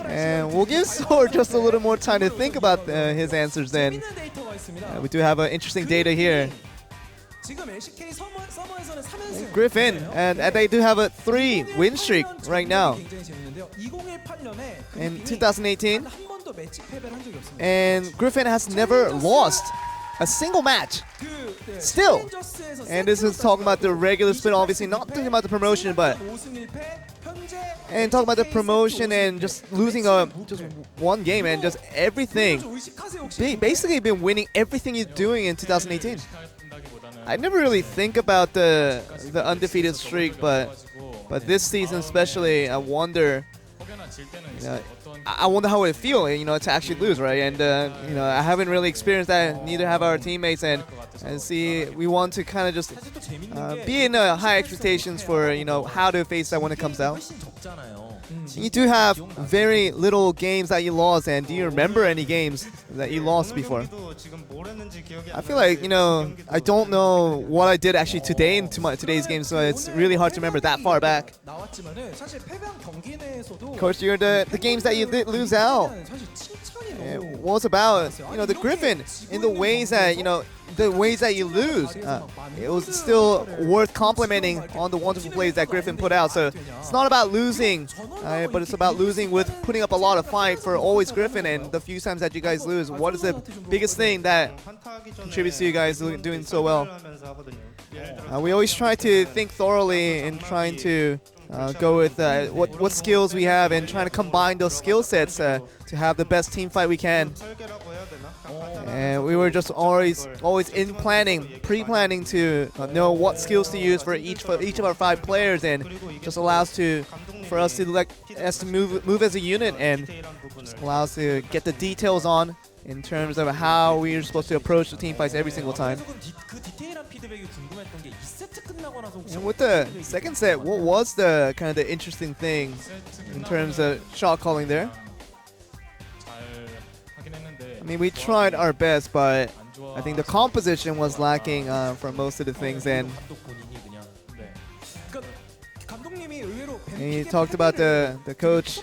And we'll give Sword just a little more time to think about his answers then. We do have interesting data here. GRIFFIN, and they do have a 3-win streak right now in 2018. And GRIFFIN has never lost a single match. Still. And this is talking about the regular split, obviously not talking about the promotion, but... And talking about the promotion and just losing just one game and just everything. Basically been winning everything you're doing in 2018. I never really think about the undefeated streak, but this season especially, I wonder. I wonder how it feel, you know, to actually lose, right? And you know, I haven't really experienced that. Neither have our teammates, and see, we want to kind of just be in high expectations for, you know, how to face that when it comes out. You do have very little games that you lost, and do you remember any games that you lost before? I feel like, you know, I don't know what I did actually today in today's game, so it's really hard to remember that far back. Of course, you're the games that you did lose out. It was about, you know, the GRIFFIN in the ways that, you know, the ways that you lose. It was still worth complimenting on the wonderful plays that GRIFFIN put out. So it's not about losing, but it's about losing with putting up a lot of fight for always GRIFFIN. And the few times that you guys lose, what is the biggest thing that contributes to you guys doing so well? We always try to think thoroughly in trying to go with what skills we have and trying to combine those skill sets to have the best team fight we can. And we were just always in pre-planning to know what skills to use for each of our 5 players, and just allows for us to move as a unit, and just allows to get the details on in terms of how we're supposed to approach the team fights every single time. And with the second set, what was the kind of the interesting thing in terms of shot calling there? I mean, we tried our best, but I think the composition was lacking for most of the things. And he talked about the coach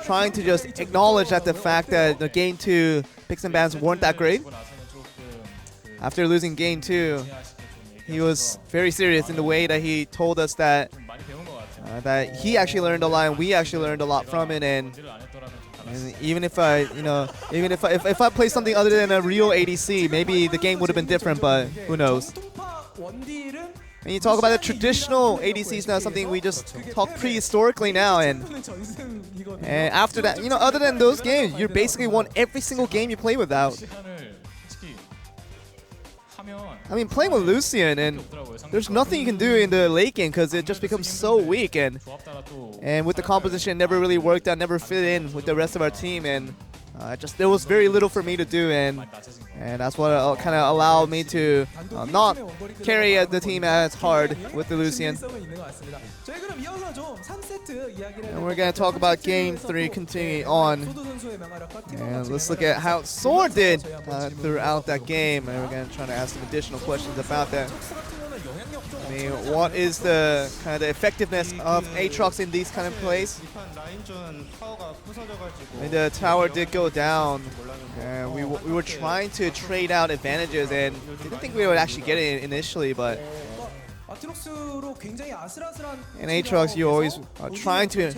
trying to just acknowledge that the fact that the game 2 picks and bans weren't that great. After losing game 2, he was very serious in the way that he told us that he actually learned a lot, and we actually learned a lot from it. And even if I play something other than a real ADC, maybe the game would have been different, but who knows. And you talk about the traditional ADCs now, something we just talk prehistorically now, and after that, you know, other than those games, you basically won every single game you play without. I mean, playing with Lucian, and there's nothing you can do in the late game because it just becomes so weak, and with the composition, it never really worked out, never fit in with the rest of our team, and there was very little for me to do, and that's what kind of allowed me to not carry the team as hard with the Lucian. And we're going to talk about game 3 continuing on. And let's look at how Sword did throughout that game, and we're going to try to ask some additional questions about that. I mean, what is the kind of the effectiveness of Aatrox in these kind of plays? I mean, the tower did go down. We were trying to trade out advantages, and didn't think we would actually get it initially, but in Aatrox, you're always trying to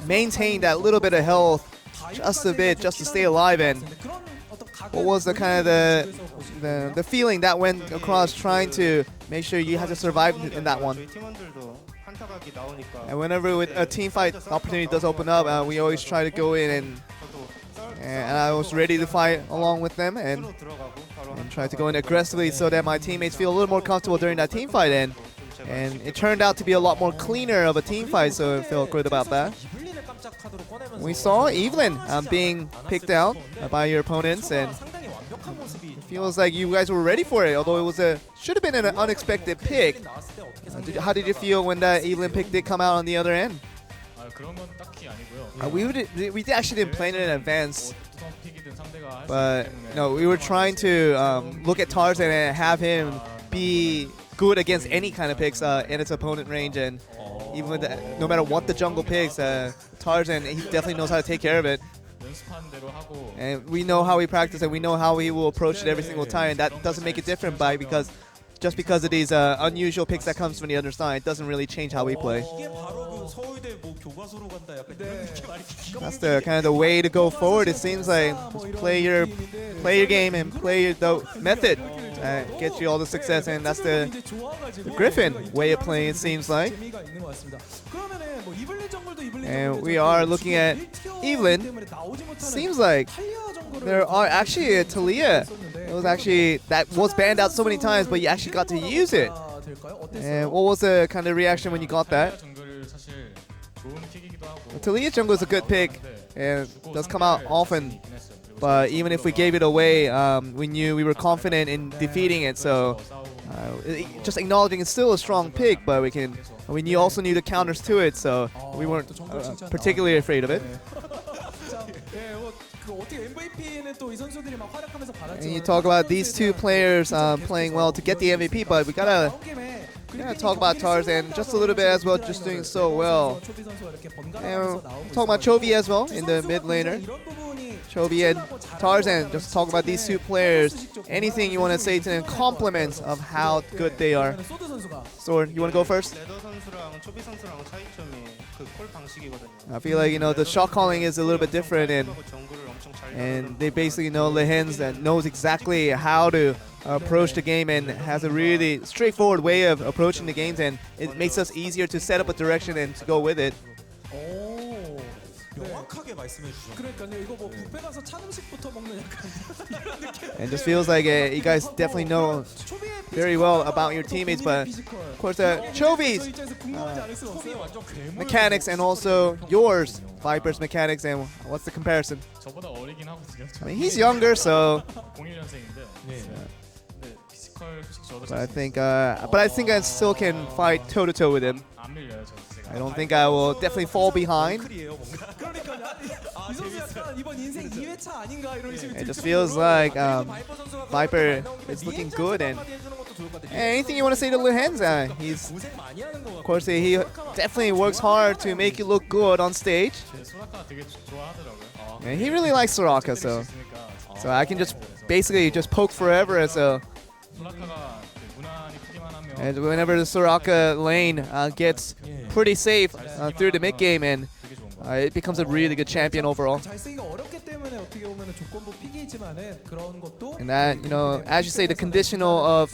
maintain that little bit of health, just a bit, just to stay alive. And what was the kind of the feeling that went across trying to make sure you have to survive in that one? And whenever a team fight opportunity does open up, we always try to go in, and I was ready to fight along with them and try to go in aggressively so that my teammates feel a little more comfortable during that team fight. And it turned out to be a lot more cleaner of a team fight, so I felt good about that. We saw Evelyn being picked out by your opponents, and it feels like you guys were ready for it, although it should have been an unexpected pick. How did you feel when that Evelyn pick did come out on the other end? We actually didn't plan it in advance, but no, we were trying to look at Tarzan and have him be good against any kind of picks in its opponent range, and even with no matter what the jungle picks, Tarzan, he definitely knows how to take care of it. And we know how he practices, and we know how he will approach it every single time, and that doesn't make it different just because of these unusual picks that comes from the other side. It doesn't really change how we play. That's the kind of the way to go forward. It seems like just play your game and play the method get you all the success, and that's the GRIFFIN way of playing, it seems like. And we are looking at Evelyn. Seems like there are actually a Talia. That was banned out so many times, but you actually got to use it. And what was the kind of reaction when you got that? Talia jungle is a good pick, and it does come out often. But even if we gave it away, we knew we were confident in defeating it. So just acknowledging it's still a strong pick, but we also knew the counters to it, so we weren't particularly afraid of it. And you talk about these two players playing well to get the MVP, but we gotta talk about Tarzan just a little bit as well, just doing so well. And talk about Chovy as well in the mid laner. Chovy and Tarzan, just talk about these two players. Anything you want to say to them, compliments of how good they are. Sword, you want to go first? I feel like, the shot calling is a little bit different, and they basically know Lehens that knows exactly how to approach the game and has a really straightforward way of approaching the games, and it makes us easier to set up a direction and to go with it. And just feels like you guys definitely know very well about your teammates, but of course Chovy's mechanics and also yours, Viper's mechanics, and what's the comparison? I mean, he's younger, so. But I think I still can fight toe to toe with him. I don't think I will definitely fall behind. It just feels like Viper is looking good, and anything you want to say to Lehens? He's, of course, he definitely works hard to make you look good on stage. And he really likes Soraka, so I can just basically just poke forever as a. And whenever the Soraka lane gets pretty safe through the mid game, and it becomes a really good champion overall. And that, as you say, the conditional of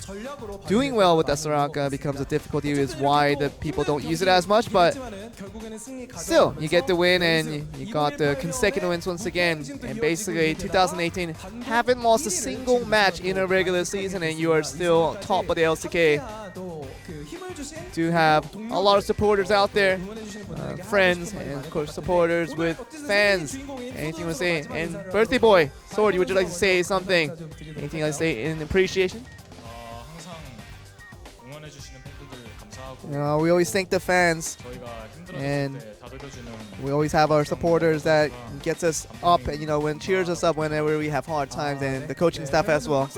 doing well with that Soraka becomes a difficulty, is why the people don't use it as much. But still, you get the win, and you got the consecutive wins once again. And basically, 2018 haven't lost a single match in a regular season, and you are still top of the LCK. Do have a lot of supporters out there, friends, and of course supporters with fans. Anything you want to say? And birthday boy, Sword, would you like to say something? Anything you like to say in appreciation? We always thank the fans, and we always have our supporters that gets us up, and when cheers us up whenever we have hard times, and the coaching staff as well.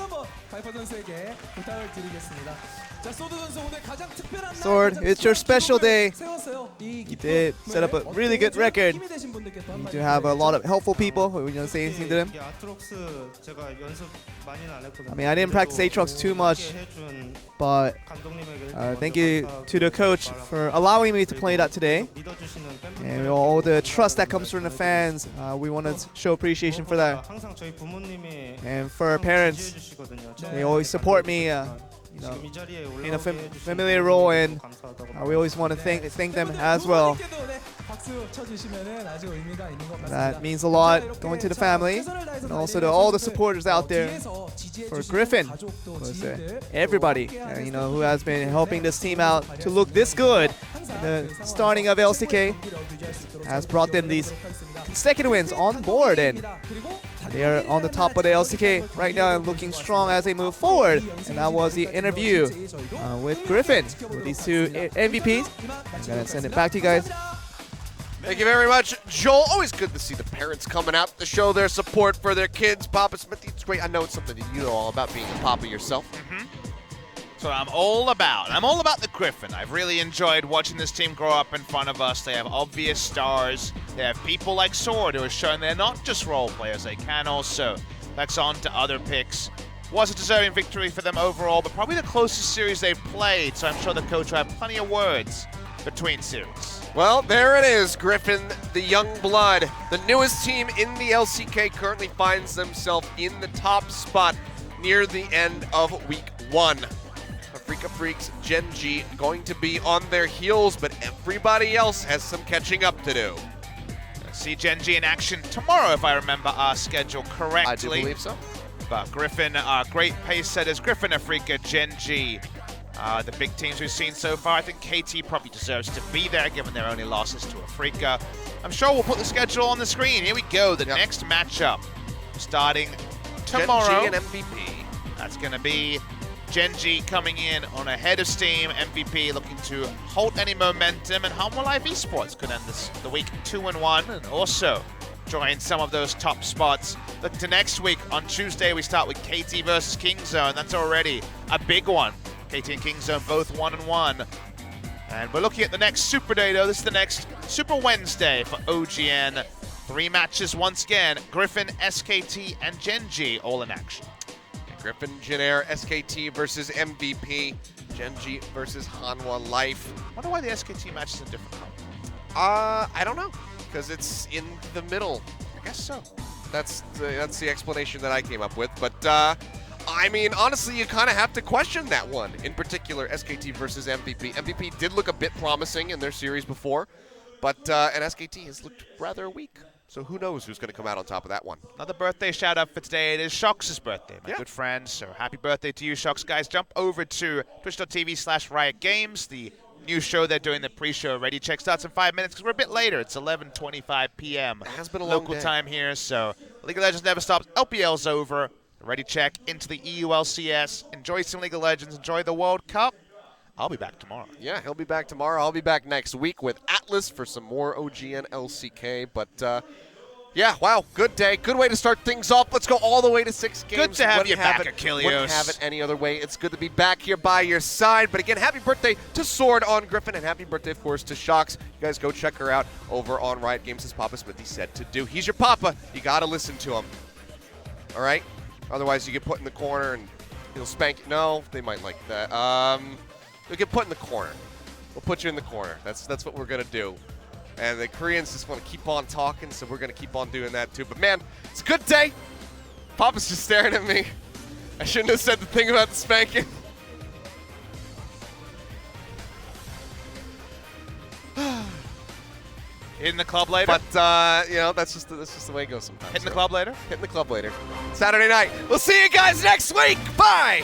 Sword, it's your special day. You did set up a really good record. You do have a lot of helpful people. Are we going to say anything to them? I mean, I didn't practice Aatrox too much, but thank you to the coach for allowing me to play that today. And all the trust that comes from the fans, we want to show appreciation for that. And for our parents, they always support me in a familiar role, and we always want to thank them as well. That means a lot, going to the family, and also to all the supporters out there for GRIFFIN. Everybody who has been helping this team out to look this good in the starting of LCK has brought them these consecutive wins on board, and they are on the top of the LCK right now and looking strong as they move forward. And that was the interview with GRIFFIN, with these two MVPs. I'm going to send it back to you guys. Thank you very much, Joel. Always good to see the parents coming out to show their support for their kids. Papa Smith, it's great. I know it's something that you know all about, being a papa yourself. So I'm all about the GRIFFIN. I've really enjoyed watching this team grow up in front of us. They have obvious stars. They have people like Sword, who have shown they're not just role players. They can also flex on to other picks. Was a deserving victory for them overall, but probably the closest series they've played, so I'm sure the coach will have plenty of words between series. Well, there it is. GRIFFIN, the young blood, the newest team in the LCK, currently finds themselves in the top spot near the end of week 1. Afrika Freaks, Gen G going to be on their heels, but everybody else has some catching up to do. See Gen G in action tomorrow, if I remember our schedule correctly. I do believe so. But GRIFFIN, great pace setters, GRIFFIN, Afrika, Gen G, The big teams we've seen so far, I think KT probably deserves to be there given their only losses to a FLICKR. I'm sure we'll put the schedule on the screen. Here we go, the next matchup starting tomorrow. Gen G and MVP. That's going to be Gen.G coming in on a head of steam. MVP looking to halt any momentum, and Hanwha Live Esports could end the week 2-1 and also join some of those top spots. Look to next week on Tuesday, we start with KT versus Kingzone. That's already a big one. KT and Kingzone both 1-1. And we're looking at the next Super Day, though. This is the next Super Wednesday for OGN. 3 matches once again. GRIFFIN, SKT, and Gen.G all in action. GRIFFIN, Jin Air, SKT versus MVP. Gen.G versus Hanwha Life. Wonder why the SKT match is a different color. I don't know, because it's in the middle. I guess so. That's the explanation that I came up with. But I mean, honestly, you kind of have to question that one. In particular, SKT versus MVP. MVP did look a bit promising in their series before, but and SKT has looked rather weak. So who knows who's going to come out on top of that one. Another birthday shout out for today. It is Shox' birthday, my good friend. So happy birthday to you, Shox. Guys, jump over to twitch.tv/Riot Games. The new show they're doing, the pre-show already. Check starts in 5 minutes because we're a bit later. It's 11:25 p.m. It has been a long local day. time here. So League of Legends never stops. LPL's over. Ready check into the EULCS. Enjoy some League of Legends. Enjoy the World Cup. I'll be back tomorrow. Yeah, he'll be back tomorrow. I'll be back next week with Atlas for some more OGN LCK. But yeah, wow, good day. Good way to start things off. Let's go all the way to 6 games. Good to have you back, Achilles. Wouldn't have it any other way. It's good to be back here by your side. But again, happy birthday to Sword on GRIFFIN, and happy birthday, of course, to Shox. You guys go check her out over on Riot Games, as Papa Smithy said to do. He's your papa. You got to listen to him. All right? Otherwise, you get put in the corner and he'll spank you. No, they might like that. You'll get put in the corner. We'll put you in the corner. That's what we're going to do. And the Koreans just want to keep on talking, so we're going to keep on doing that too. But man, it's a good day. Papa's just staring at me. I shouldn't have said the thing about the spanking. In the club later? But, you know, that's just the way it goes sometimes. Hitting the club later? Hitting the club later. Saturday night. We'll see you guys next week. Bye!